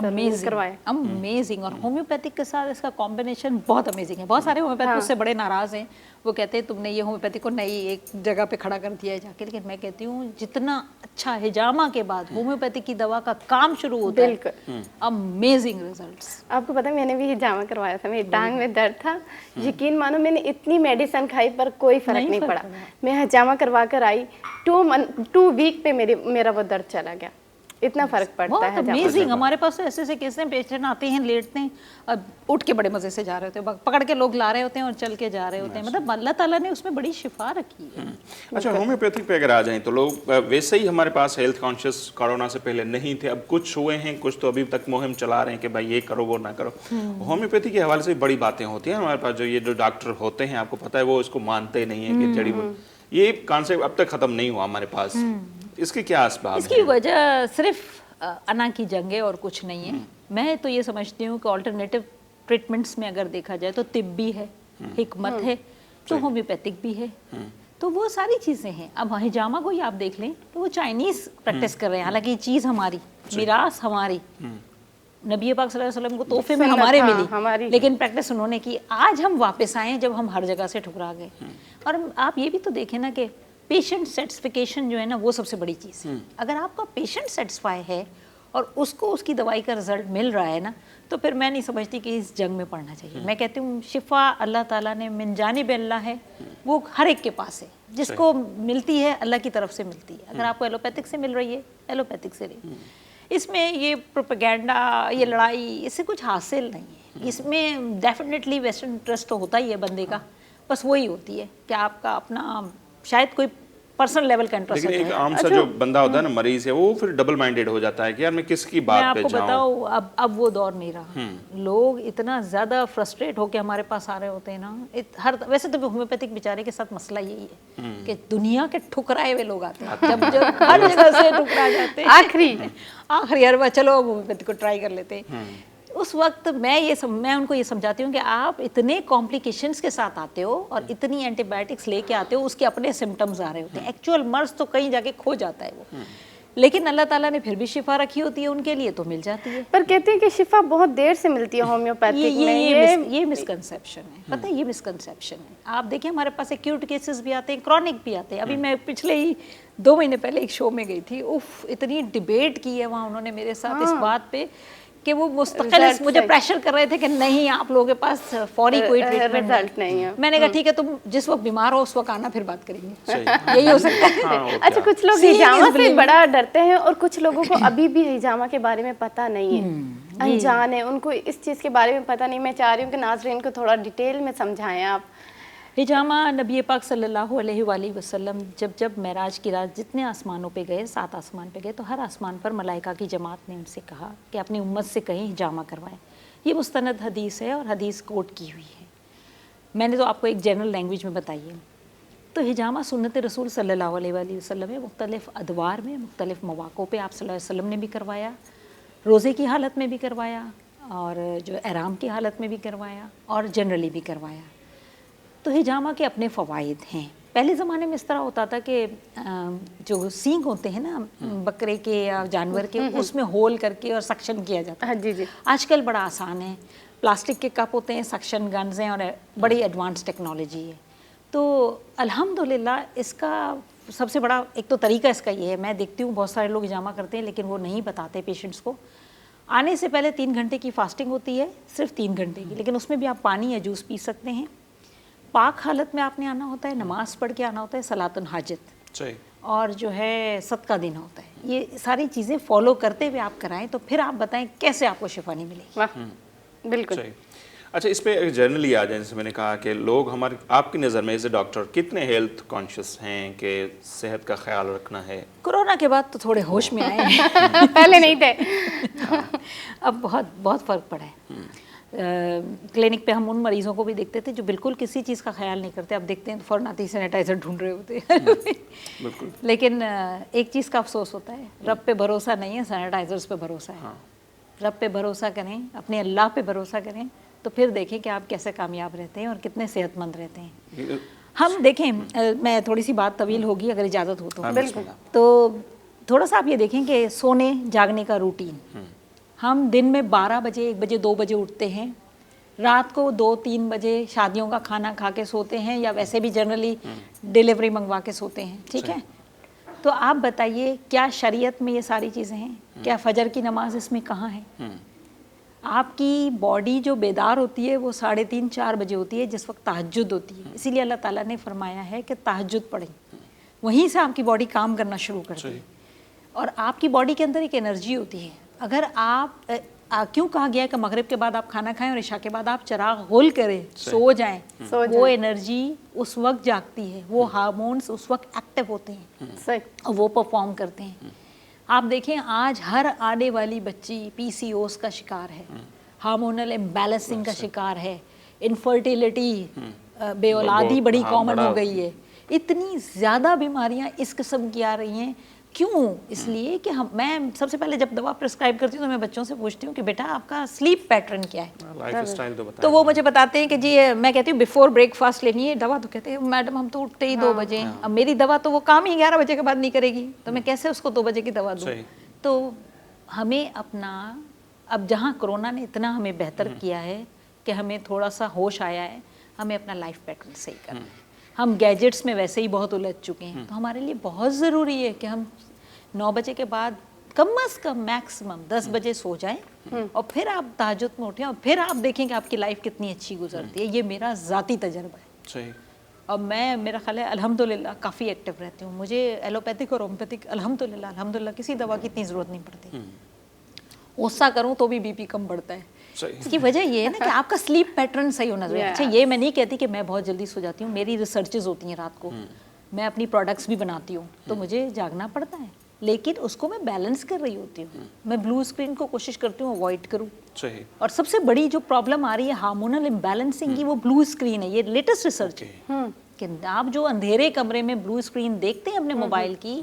करवाएं। अमेजिंग। और होम्योपैथिक के साथ इसका कॉम्बिनेशन बहुत अमेजिंग है। बहुत सारे होम्योपैथिक उससे बड़े नाराज हैं, वो कहते हैं तुमने ये होम्योपैथिक को नई एक जगह पे खड़ा कर दिया है जाके। लेकिन मैं कहती हूँ जितना अच्छा हिजामा के बाद होम्योपैथिक की दवा का काम शुरू होता है, अमेजिंग रिजल्ट्स। आपको पता है, मैंने भी हिजामा करवाया था, मेरी टांग में दर्द था, यकीन मानो मैंने इतनी मेडिसिन खाई पर कोई फर्क नहीं पड़ा। मैं हिजामा करवा कर आई, 2 वीक पे मेरा वो दर्द चला गया। इतना फर्क पड़ता बहुत है। अमेजिंग। हमारे पास तो ऐसे ऐसे केस हैं, पेशेंट आते हैं, लेटते हैं, अब उठ के बड़े मजे से जा रहे होते हैं, पकड़ के लोग ला रहे होते हैं और चल के जा रहे होते हैं। मतलब अल्लाह ताला ने उसमें बड़ी शिफा रखी है। अच्छा, होम्योपैथिक पे अगर आ जाएं तो लोग वैसे ही हमारे पास हेल्थ कॉन्शियस कोरोना से पहले नहीं थे, अब कुछ हुए हैं, कुछ तो अभी तक मुहिम चला रहे हैं कि भाई ये करो वो ना करो। होम्योपैथी के हवाले से बड़ी बातें होती हैं हमारे पास। जो डॉक्टर होते हैं, आपको पता है, वो इसको मानते नहीं है कि जड़ी बूटी, ये कॉन्सेप्ट अब तक खत्म नहीं हुआ हमारे पास। इसके क्या असबाब हैं? इसकी वजह सिर्फ अना की जंग है और कुछ नहीं है। मैं तो ये समझती हूँ कि ऑल्टरनेटिव ट्रीटमेंट्स में अगर देखा जाए तो तिब भी है, हिकमत है, तो होम्योपैथिक भी है, तो वो सारी चीज़ें हैं। अब हिजामा को ही आप देख लें तो वो चाइनीज़ प्रैक्टिस कर रहे हैं, हालांकि ये चीज़ हमारी, विरासत हमारी, नबी पाक सल्लल्लाहु अलैहि वसल्लम को तोहफे में हमारे मिली, लेकिन प्रैक्टिस उन्होंने की। आज हम वापस आए जब हम हर जगह से ठुकरा गए। और आप ये भी तो देखें ना कि पेशेंट सेटिस्फिकेशन जो है ना, वो सबसे बड़ी चीज़ है। अगर आपका पेशेंट सेटिस्फाई है और उसको उसकी दवाई का रिजल्ट मिल रहा है ना, तो फिर मैं नहीं समझती कि इस जंग में पड़ना चाहिए। मैं कहती हूँ शिफा अल्लाह ताला ने मिन जानिब अल्लाह है, वो हर एक के पास है, जिसको मिलती है अल्लाह की तरफ से मिलती है। अगर आपको एलोपैथिक से मिल रही है, एलोपैथिक से रही। इसमें ये प्रोपेगेंडा, ये लड़ाई, इससे कुछ हासिल नहीं है। इसमें डेफिनेटली वेस्टर्न इंटरेस्ट तो होता ही है बंदे का, बस वही होती है कि आपका अपना शायद कोई पर्सनल लेवल का इंटरेस्ट। लेकिन एक आम सा जो बंदा होता है ना, मरीज है, वो फिर डबल माइंडेड हो जाता है कि यार मैं किसकी बात पे जाऊं। मैं आपको बताऊं, अब वो दौर नहीं रहा। लोग इतना ज्यादा फ्रस्ट्रेट होकर हमारे पास आ रहे होते हैं ना, वैसे तो होम्योपैथिक बेचारे के साथ मसला यही है कि दुनिया के ठुकराए हुए लोग आते हैं, जब हर जगह से ठुकरा जाते हैं, आखिरी हर बार चलो होम्योपैथिक को ट्राई कर लेते हैं। उस वक्त मैं उनको ये समझाती हूँ कि आप इतने कॉम्प्लिकेशंस के साथ आते हो और इतनी एंटीबायोटिक्स लेके आते हो, उसके अपने सिम्टम्स आ रहे होते हैं, एक्चुअल मर्ज तो कहीं जाके खो जाता है वो, लेकिन अल्लाह ताला ने फिर भी शिफा रखी होती है उनके लिए, तो मिल जाती है। पर कहते हैं कि शिफा बहुत देर से मिलती है होम्योपैथिक में। ये मिसकंसेप्शन है, पता है, ये मिसकंसेप्शन है। आप देखिए हमारे पास एक्यूट केसेस भी आते हैं, क्रॉनिक भी आते हैं। अभी मैं पिछले ही 2 महीने पहले एक शो में गई थी, उफ, इतनी डिबेट की है वहाँ उन्होंने मेरे साथ इस बात पे कि वो मुस्तकिल मुझे प्रेशर कर रहे थे कि नहीं, आप लोगों के पास फौरी कोई ट्रीटमेंट नहीं है। मैंने कहा ठीक है, तुम जिस वक्त बीमार हो उस वक्त आना, फिर बात करेंगे। यही हो सकता है। अच्छा, कुछ लोग हिजामा से बड़ा डरते हैं और कुछ लोगों को अभी भी हिजामा के बारे में पता नहीं है, अनजान है, उनको इस चीज़ के बारे में पता नहीं। मैं चाह रही हूँ कि नाज़रीन को थोड़ा डिटेल में समझाएं आप। हिजामा नबी पाक सल्लल्लाहु अलैहि वसल्लम जब मेराज की रात जितने आसमानों पे गए, 7 आसमान पे गए, तो हर आसमान पर मलाइका की जमात ने उनसे कहा कि अपनी उम्मत से कहीं हिजामा करवाएं। ये मुस्तनद हदीस है और हदीस कोट की हुई है, मैंने तो आपको एक जनरल लैंग्वेज में बताई है। तो हिजामा सुन्नत रसूल सल्लल्लाहु अलैहि वसल्लम में मुख्तलिफ़ अदवार में, मुख्तलिफ़ मौक़ों पे आप सल्लल्लाहु अलैहि वसल्लम ने भी करवाया, रोज़े की हालत में भी करवाया, और जो एहराम की हालत में भी करवाया, और जनरली भी करवाया। तो हिजामा के अपने फ़वाइद हैं। पहले ज़माने में इस तरह होता था कि जो सींग होते हैं ना बकरे के या जानवर के, उसमें होल करके और सक्शन किया जाता है। जी जी। आजकल बड़ा आसान है, प्लास्टिक के कप होते हैं, सक्शन गन्स हैं, और बड़ी एडवांस टेक्नोलॉजी है। तो अल्हम्दुलिल्लाह इसका सबसे बड़ा एक तो तरीका इसका ये है, मैं देखती हूँ बहुत सारे लोग हिजामा करते हैं लेकिन वो नहीं बताते पेशेंट्स को। आने से पहले 3 घंटे की फास्टिंग होती है, सिर्फ 3 घंटे की, लेकिन उसमें भी आप पानी या जूस पी सकते हैं। पाक हालत में आपने आना होता है, नमाज पढ़ के आना होता है, सलातुल हाजत, और जो है सदका देना होता है। ये सारी चीज़ें फॉलो करते हुए आप कराएं, तो फिर आप बताएं कैसे आपको शिफा नहीं मिलेगी। बिल्कुल। अच्छा, इस पे जनरली आ जाए, जैसे मैंने कहा कि लोग हमारे, आपकी नज़र में एज ए डॉक्टर कितने हेल्थ कॉन्शियस हैं कि सेहत का ख्याल रखना है? कोरोना के बाद तो थोड़े होश में आए हैं पहले नहीं थे। अब बहुत फ़र्क पड़ा है। क्लिनिक पे हम उन मरीज़ों को भी देखते थे जो बिल्कुल किसी चीज़ का ख्याल नहीं करते, अब देखते हैं तो फ़ौरन आते ही सैनिटाइज़र ढूंढ रहे होते हैं। बिल्कुल। लेकिन एक चीज़ का अफसोस होता है, रब पे भरोसा नहीं है, सैनिटाइज़र्स पे भरोसा है। रब पे भरोसा करें, अपने अल्लाह पे भरोसा करें, तो फिर देखें कि आप कैसे कामयाब रहते हैं और कितने सेहतमंद रहते हैं। हम देखें, मैं थोड़ी सी बात तवील होगी अगर इजाज़त हो तो थोड़ा सा आप ये देखें कि सोने जागने का रूटीन, हम दिन में 12 बजे, 1 बजे, 2 बजे उठते हैं, रात को 2-3 बजे शादियों का खाना खा के सोते हैं, या वैसे भी जनरली डिलीवरी मंगवा के सोते हैं, ठीक है। तो आप बताइए, क्या शरीयत में ये सारी चीज़ें हैं? क्या फजर की नमाज इसमें कहाँ है? आपकी बॉडी जो बेदार होती है वो 3:30-4 बजे होती है, जिस वक्त तहज्जुद होती है। इसीलिए अल्लाह ताला ने फरमाया है कि तहज्जुद पढ़ें, वहीं से आपकी बॉडी काम करना शुरू कर दे। और आपकी बॉडी के अंदर एक एनर्जी होती है। अगर आप क्यों कहा गया है कि मगरिब के बाद आप खाना खाएं और इशा के बाद आप चिराग होल करें, सो जाएं, वो एनर्जी उस वक्त जागती है, वो हार्मोन्स उस वक्त एक्टिव होते हैं और वो परफॉर्म करते हैं। आप देखें आज हर आने वाली बच्ची PCOS का शिकार है, हार्मोनल इम्बैलेंसिंग का शिकार है, इनफर्टिलिटी, बेऔलादी बड़ी कॉमन हो गई है। इतनी ज़्यादा बीमारियां इस किस्म की आ रही हैं। क्यों? इसलिए कि मैं सबसे पहले जब दवा प्रिस्क्राइब करती हूँ तो मैं बच्चों से पूछती हूँ कि बेटा आपका स्लीप पैटर्न क्या है, लाइफस्टाइल तो वो मुझे बताते हैं कि जी मैं कहती हूँ बिफोर ब्रेकफास्ट लेनी है दवा, तो कहते हैं मैडम हम तो उठते ही 2 बजे, अब मेरी दवा तो वो काम ही 11 बजे के बाद नहीं करेगी, तो मैं कैसे उसको 2 बजे की दवा दूँ। तो हमें अपना, अब जहाँ कोरोना ने इतना हमें बेहतर किया है कि हमें थोड़ा सा होश आया है, हमें अपना लाइफ पैटर्न सही करना है। हम गैजेट्स में वैसे ही बहुत उलझ चुके हैं, तो हमारे लिए बहुत ज़रूरी है कि हम 9 बजे के बाद कम से कम मैक्सिमम 10 बजे सो जाएं और फिर आप तहज्जुद में उठें और फिर आप देखें कि आपकी लाइफ कितनी अच्छी गुजरती है। ये मेरा ज़ाती तजर्बा है। सही। और मैं, मेरा ख्याल है अल्हम्दुलिल्लाह काफ़ी एक्टिव रहती हूँ। मुझे एलोपैथिक और होम्योपैथिक अल्हम्दुलिल्लाह किसी दवा की इतनी ज़रूरत नहीं पड़ती। गुस्सा करूँ तो भी BP कम बढ़ता है। इसकी वजह ये है ना कि आपका स्लीप पैटर्न सही होना चाहिए। अच्छा, ये मैं नहीं कहती कि मैं बहुत जल्दी सो जाती हूँ, मेरी रिसर्चेज होती हैं रात को, मैं अपनी प्रोडक्ट्स भी बनाती हूँ, तो मुझे जागना पड़ता है, लेकिन उसको मैं बैलेंस कर रही होती हूँ। मैं ब्लू स्क्रीन को कोशिश करती हूँ अवॉइड करूँ। सही। और सबसे बड़ी जो प्रॉब्लम आ रही है हार्मोनल इम्बैलेंसिंग की, वो ब्लू स्क्रीन है। ये लेटेस्ट रिसर्च है कि आप जो अंधेरे कमरे में ब्लू स्क्रीन देखते हैं अपने मोबाइल की,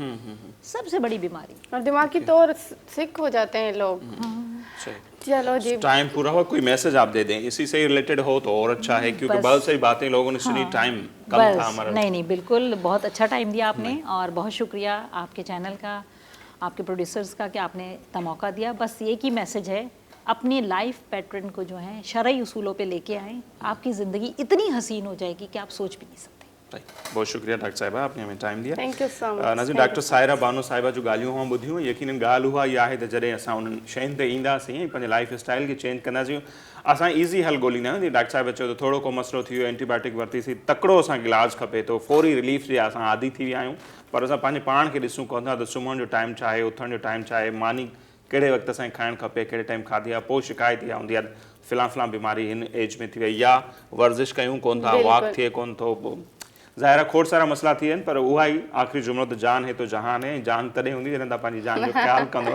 सबसे बड़ी बीमारी, और दिमाग की तौर सिक हो जाते हैं लोग। चलो जी, टाइम पूरा हुआ, कोई मैसेज आप दे दें इसी से रिलेटेड हो तो और अच्छा है, क्योंकि बहुत सारी बातें लोगों ने सुनी, टाइम कम था हमारा। नहीं, बिल्कुल बहुत अच्छा टाइम दिया आपने, और बहुत शुक्रिया आपके चैनल का, आपके प्रोड्यूसर्स का कि आपने इतना मौका दिया। बस एक ही मैसेज है, अपनी लाइफ पैटर्न को जो है शरई उसूलों पे लेके आएँ, आपकी ज़िंदगी इतनी हसीन हो जाएगी कि आप सोच भी नहीं सकते। बहुत शुक्रिया डॉक्टर साहिबा, आपने हमें टाइम दिया। Thank you so much. नाज़रीन, डॉक्टर साहिरा बानो साहिबा जो ॻाल्हियूं हुआ ॿुधियूं, यकीनन ॻाल्हि उहा इहा आहे त जॾहिं असां उन्हनि शयुनि ते ईंदासीं ऐं पंहिंजे लाइफ स्टाइल खे चेंज कंदासीं, असां ईज़ी हल ॻोल्हींदा आहियूं। डॉक्टर साहिबु चयो त थोरो को मसइलो थी वियो, एंटीबायोटिक वरितीसीं, तकिड़ो असांखे इलाजु खपे, तो फौरी रिलीफ जे असां आदी थी विया आहियूं। पर असां पंहिंजे पाण खे ॾिसूं कोन था त सुम्हण जो टाइम छा आहे, उथण जो टाइम छा आहे, मानी कहिड़े वक़्तु असांखे खाइणु खपे, कहिड़े टाइम खाधी आहे, पोइ शिकायत इहा हूंदी आहे फ़िलहाल बीमारी हिन एज में थी वई, या वर्जिश कयूं कोन था, वॉक थिए कोन थो। ज़ाहिर खोड़ सारा मसला थी आहिनि, पर उहा ई आख़िरी जुमिलो त जान है तो जहान है। जान तॾहिं हूंदी जॾहिं तव्हां पंहिंजी जान जो ख़्यालु कंदो,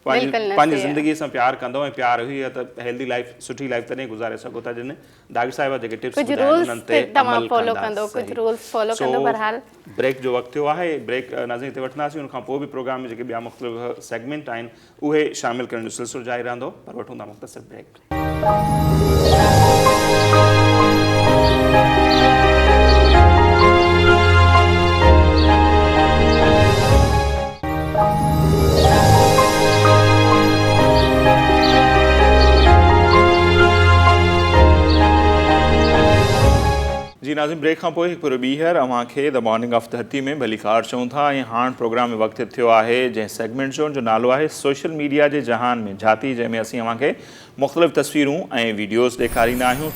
पंहिंजी ज़िंदगी सां प्यारु कंदो, ऐं प्यार हुई त हेल्दी लाइफ, सुठी लाइफ तॾहिं गुज़ारे सघो था। जिन डॉक्टर साहिबा जेके टिप्स उन्हनि ते अमल कंदा। ब्रेक जो वक़्तु थियो आहे, ब्रेक नाज़रीन ते वठंदासीं, उनखां पोइ बि प्रोग्राम में जेके ॿिया मुख़्तलिफ़ सेगमेंट आहिनि उहे शामिलु करण जो सिलसिलो जारी रहंदो, पर वठूं था मुख़्तसिर ब्रेक। जी नाज़रीन, ब्रेक खां पोइ हिकु ॿीहर अव्हांखे द मॉर्निंग ऑफ धरती में भली कार चऊं था, ऐं हाणे प्रोग्राम में वक़्तु थियो आहे जंहिं सेगमेंट जो नालो आहे सोशल मीडिया जे जहान में जाती, जंहिंमें असीं अव्हांखे मुख़्तलिफ़ तस्वीरूं ऐं वीडियोज़ ॾेखारींदा आहियूं।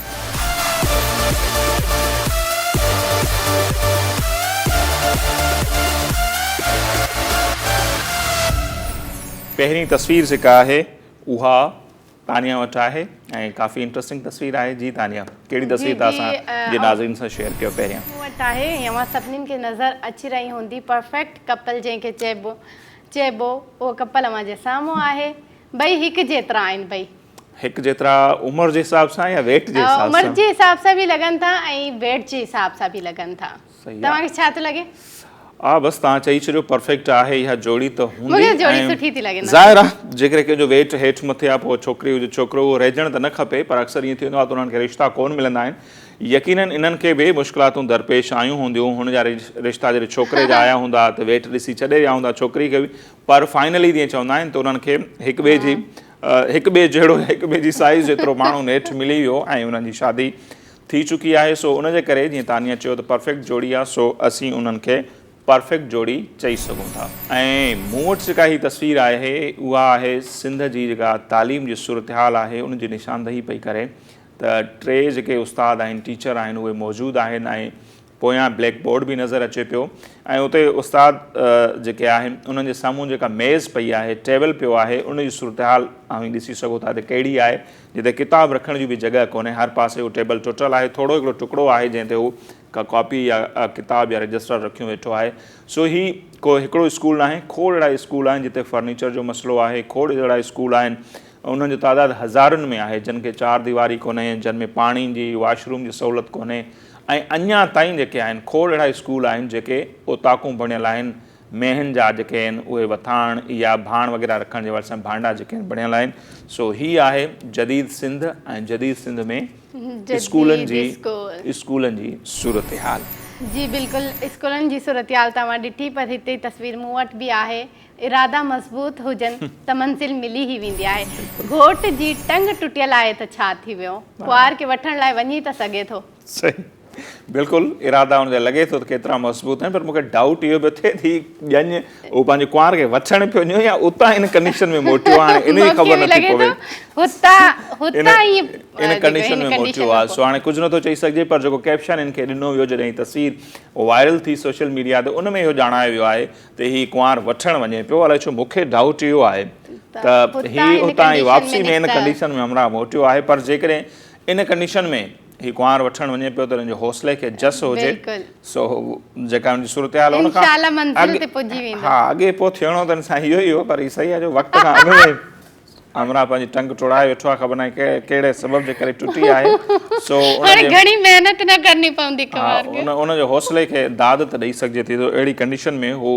पहिरीं तस्वीर जेका आहे उहा तानिया वटि आहे, ऐं काफ़ी इंट्रस्टिंग तस्वीर आहे। जी तानिया, कहिड़ी तस्वीर था असां जे नाज़रीन सां शेयर कयो? पहिरियां वटि आहे, अवां सभिनीनि खे नज़र अची रही हूंदी, परफेक्ट कपल जंहिंखे चइबो उहो कपल अवां जे साम्हूं आहे। ॿई हिकु जेतिरा आहिनि, ॿई हिकु जेतिरा उमिरि जे हिसाब सां या वेट जे हिसाब सां? उमिरि जे हिसाब सां बि लॻनि था ऐं वेट जे हिसाब सां बि लॻनि था। तव्हांखे छा थो लॻे? हा, बसि तव्हां चई छॾियो, परफेक्ट आहे इहा जोड़ी त हूंदी। ज़ाहिर आहे जेकॾहिं कंहिंजो वेट हेठि मथे आहे, पोइ छोकिरी हुजे छोकिरो, उहो रहिजणु त न खपे, पर अक्सर ईअं थींदो आहे त उन्हनि खे रिश्ता कोन मिलंदा आहिनि। यकीनन इन्हनि खे बि मुश्किलातूं दरपेश आयूं हूंदियूं, हुन जा रिश्ता जॾहिं छोकिरे जा आया हूंदा त वेट ॾिसी छॾे विया हूंदा छोकिरी खे बि, पर फाइनली जीअं चवंदा आहिनि त उन्हनि खे हिक ॿिए जहिड़ो, हिक ॿिए जी साइज़ जेतिरो माण्हू नेठि मिली वियो ऐं उन्हनि जी शादी थी चुकी आहे। सो उनजे करे जीअं तानिया चयो त परफेक्ट जोड़ी आहे, सो असीं उन्हनि खे परफेक्ट जोड़ी चई सघूं था। ऐं मूं वटि जेका हीअ तस्वीर आहे उहा आहे सिंध जी जेका तालीम जी सूरत हाल आहे, उनजी निशानदही पई करे त 3 जेके उस्ताद आहिनि, टीचर आहिनि, उहे मौजूदु आहिनि ऐं पोयां ब्लैक बोर्ड बि नज़र अचे पियो ऐं उते उस्ताद जेके आहिनि उन्हनि जे साम्हूं जेका मेज़ पई आहे टेबल पियो आहे उन जी सूरत हाल तव्हां ॾिसी सघो था त कहिड़ी आहे जिते किताब रखण जी बि जॻह कोन्हे हर पासे उहो टेबल टुटल आहे थोरो हिकिड़ो टुकड़ो आहे जंहिं ते हू का कॉपी या किताब या रजिस्टर रखियो वेठो आहे सो ही को हिकिड़ो स्कूल न आहे खोड़ अहिड़ा स्कूल आहिनि जिते फर्नीचर जो मसइलो आहे खोड़ अहिड़ा स्कूल आहिनि उन्हनि जो तादादु हज़ारुनि में आहे जिन खे चार दीवारी कोन्हे जिन में पाणी जी वॉशरूम जी सहूलियत कोन्हे ऐं अञा ताईं जेके आहिनि खोड़ अहिड़ा स्कूल आहिनि जेके ओताकूं बणियल आहिनि मेहनि जा जेके आहिनि उहे वथाण या भाण वग़ैरह रखण जे भरिसां भांडा जेके आहिनि बणियल आहिनि सो ही आहे जदीद सिंध ऐं जदीद सिंध में स्कूलनि जी सूरत हाल जी बिल्कुलु स्कूलनि जी सूरत हाल तव्हां ॾिठी पर हिते तस्वीर मूं वटि बि आहे इरादा मज़बूत हुजनि त मंज़िल मिली ई वेंदी आहे घोट जी टंग टुटियल आहे त छा थी वियो कुंवार खे वठण लाइ वञी त सघे थो सही बिल्कुलु इरादा हुनजा लॻे थो त केतिरा मज़बूत आहिनि पर मूंखे डाउट इहो पियो थिए थी ॼञ उहो पंहिंजे कुंवार खे वठण पियो वञो या उतां इन कंडीशन में मोटियो आहे हाणे इन जी ख़बर नथी पवे इन कंडीशन में मोटियो आहे सो हाणे कुझु नथो चई सघिजे पर जेको कैप्शन इनखे ॾिनो वियो जॾहिं तस्वीर वायरल थी सोशल मीडिया ते उन में इहो ॼाणायो वियो आहे त हीउ कुंवार वठणु वञे पियो अलाए छो मूंखे डाउट इहो आहे त हीउ हुतां जी वापसी में इन कंडीशन में हमरा मोटियो आहे पर जेकॾहिं इन कंडीशन में ही कुंवार वठणु वञे पियो त हुनजे हौसले खे जस हुजे सो जेका हुनजी सूरत हाल हुन खां हा अॻे पोइ थियणो त सां इहो ई हो पर हीउ सही आहे जो वक़्त खां अॻु में हमरा पंहिंजी टंग टोड़ाए वेठो आहे ख़बर न आहे कहिड़े सबब जे करे टुटी आहे सो घणी महिनत न करणी पवंदी उनजे हौसले खे दाद त ॾेई सघिजे थी त अहिड़ी कंडीशन में हू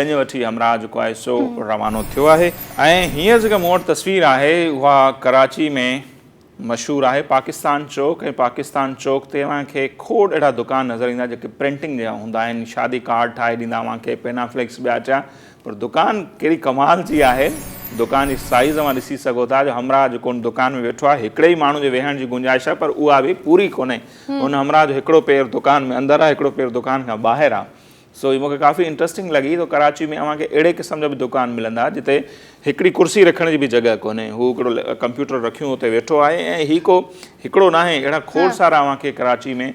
ॼञ वठी हमरा जेको आहे सो रवानो थियो आहे ऐं हींअर जेका मूं वटि तस्वीर आहे उहा कराची में मशहूरु आहे पाकिस्तान चौक ऐं पाकिस्तान चौक ते तव्हांखे खोड़ अहिड़ा दुकान नज़र ईंदा जेके प्रिंटिंग जा हूंदा आहिनि शादी कार्ड ठाहे ॾींदा तव्हांखे पेनाफ्लेक्स ॿिया थिया पर दुकान कहिड़ी कमाल जी आहे दुकान जी साइज़ तव्हां ॾिसी सघो था जो हमरा जेको दुकान में वेठो आहे हिकिड़े ई माण्हू जे वेहण जी गुंजाइश आहे पर उहा बि पूरी कोन्हे हुन हमरा जो हिकिड़ो पेर दुकान में अंदरि आहे हिकिड़ो पेर दुकान खां ॿाहिरि आहे सो ही मूंखे काफ़ी इंट्रस्टिंग लॻी त कराची में तव्हांखे अहिड़े क़िस्म जा बि दुकान मिलंदा जिते हिकिड़ी कुर्सी रखण जी बि जॻह कोन्हे हू हिकिड़ो कंप्यूटर रखियो हुते वेठो आहे ऐं ही को हिकिड़ो न आहे अहिड़ा खोड़ सारा तव्हांखे कराची में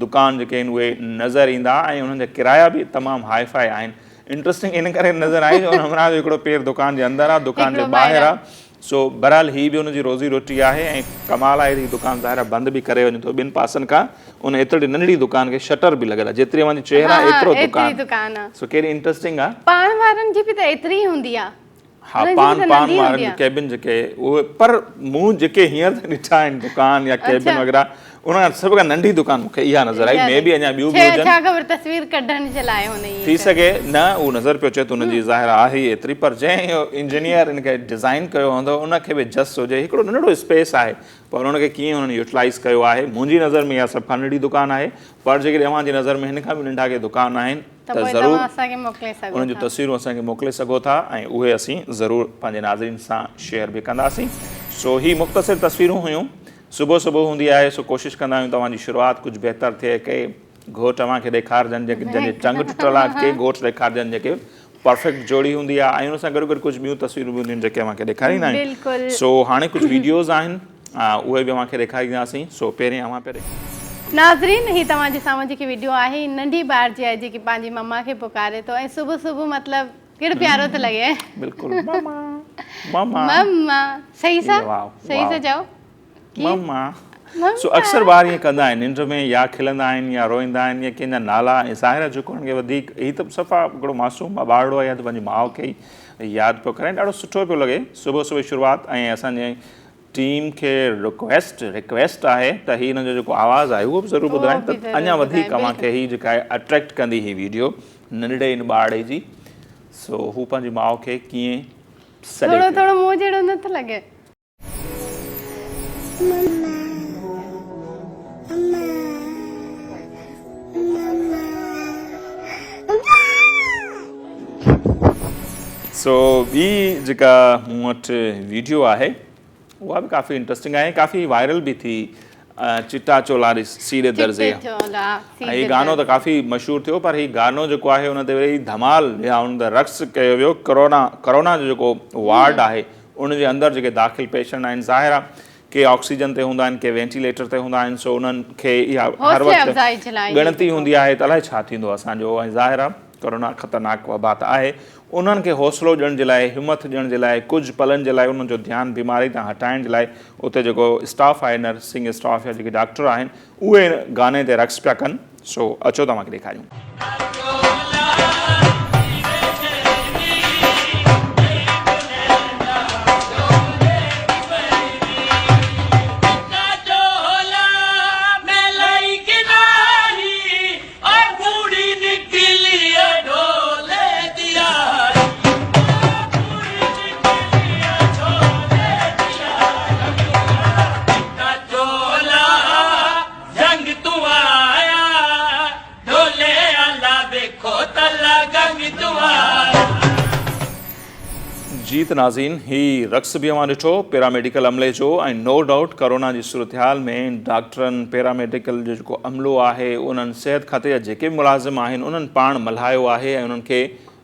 दुकान जेके आहिनि उहे नज़र ईंदा ऐं उन्हनि जा किराया बि तमामु हाई फाई आहिनि इंट्रस्टिंग इन करे नज़र आई जो हमरा जो हिकिड़ो पेर दुकान जे अंदरि आहे दुकान जे ॿाहिरि आहे सो बहरहाल ही बि हुनजी रोज़ी रोटी आहे ऐं कमाल आहे हीअ दुकान ज़ाहिर बंदि बि करे वञे थो ॿिनि पासनि खां उन एतिरी नंढड़ी दुकान खे शटर बि लॻियल आहे जेतिरी मुंहिंजी चेहरा एतिरो दुकान सो कहिड़ी इंट्रस्टिंग आहे पाण वारनि जी बि त एतिरी हूंदी आहे हा पान वारनि जी केबिन जेके उहे पर मूं जेके हींअर ॾिठा आहिनि दुकान या केबिन वग़ैरह उन सभ खां नंढी दुकान मूंखे इहा नज़र आई मे बि अञा ॿियूं बि हुजनि थी सघे न उहो नज़र पियो अचे त हुनजी ज़ाहिर आहे ई एतिरी पर जंहिं इंजीनियर हिनखे डिज़ाइन कयो हूंदो उनखे बि जस हुजे हिकिड़ो नंढिड़ो स्पेस आहे पर हुनखे कीअं हुननि यूटिलाइज़ कयो आहे मुंहिंजी नज़र में इहा सभ खां नंढी दुकान आहे पर जेकॾहिं तव्हांजी नज़र में हिन खां बि नंढा के दुकान आहिनि त ज़रूरु उन्हनि जूं तस्वीरूं असांखे मोकिले सघो था ऐं उहे असीं ज़रूरु पंहिंजे नाज़रीन सां शेयर बि कंदासीं सो ही मुख़्तसिर तस्वीरूं हुयूं सुबुह सुबुह हूंदी आहे सो कोशिशि कंदा आहियूं तव्हांजी शुरूआति कुझु बहितर थिए के घोट तव्हांखे ॾेखारजनि जंहिंजे टंग टुटल आहे के घोट ॾेखारजनि जेके परफेक्ट जोड़ी हूंदी आहे ऐं हुन सां गॾु गॾु कुझु ॿियूं तस्वीरूं बि हूंदियूं आहिनि जेके तव्हांखे ॾेखारींदा आहियूं सो हाणे कुझु वीडियोज़ आहिनि उहे बि तव्हांखे ॾेखारींदासीं सो पहिरें नाज़रीन ही तव्हांजे साम्हूं जेकी वीडियो आहे नंढी ॿार जी आहे जेकी पंहिंजी मम्मा खे पुकारे थो ऐं सुबुह सुबुह मतिलबु कहिड़ो प्यारो थो लॻे बिल्कुलु मम्मा सही सां चओ मम्मा सो अक्सर ॿार ईअं कंदा आहिनि निंड में या खिलंदा आहिनि या रोईंदा आहिनि या कंहिंजा नाला ऐं ज़ाहिर जेको हुनखे वधीक हीअ त सफ़ा हिकिड़ो मासूम ॿारड़ो आहे या त पंहिंजी माउ खे ई यादि पियो करे ॾाढो सुठो पियो लॻे सुबुह सुबुह शुरूआति ऐं असांजे टीम खे रिक्वेस्ट आहे त हीअ हिनजो जेको आवाज़ु आहे उहो बि ज़रूरु ॿुधाए त अञा वधीक तव्हांखे हीअ जेका आहे अट्रैक्ट कंदी हीअ वीडियो नंढड़े इन ॿारड़े जी सो हू पंहिंजी माउ खे कीअं थोरो मुंहुं जहिड़ो नथो लॻे सो ॿी जेका मूं वटि वीडियो आहे उहा बि काफ़ी इंट्रस्टिंग आहे काफ़ी वायरल बि थी चिटा चोला सीड़े दर्जे ऐं हीउ गानो त काफ़ी मशहूरु थियो पर हीउ गानो जेको आहे हुन ते वरी धमाल या हुन ते रक़्स कयो वियो कोरोना जो जेको वार्ड आहे उनजे अंदरि जेके दाख़िल पेशेंट आहिनि ज़ाहिर आहे के ऑक्सीजन ते हूंदा आहिनि, के वेंटिलेटर ते हूंदा आहिनि, सो उन्हनि खे इहा हर हौसले अफ़ज़ाई जे वक़्तु लाइ ॻणती हूंदी आहे त अलाए छा थींदो असांजो। ऐं ज़ाहिर आहे कोरोना ख़तरनाक वबा त आहे, उन्हनि खे हौसलो ॾियण जे लाइ, हिमत ॾियण जे लाइ, कुझु पलनि जे लाइ उन्हनि जो ध्यानु बीमारी तां हटाइण जे लाइ उते जेको स्टाफ आहे, नर्सिंग स्टाफ या जेके डॉक्टर आहिनि, उहे गाने ते रक़्स पिया कनि। सो अचो तव्हांखे ॾेखारियूं। जीत नाज़रीन, ही रक़्स बि अवां ॾिठो पैरामेडिकल अमले जो, ऐं नो डाउट कोरोना जी सूरतहाल में डॉक्टरनि, पैरामेडिकल जो जेको अमलो आहे, उन्हनि सिहत खाते जा जेके बि मुलाज़िम आहिनि, उन्हनि पाण मल्हायो आहे ऐं उन्हनि खे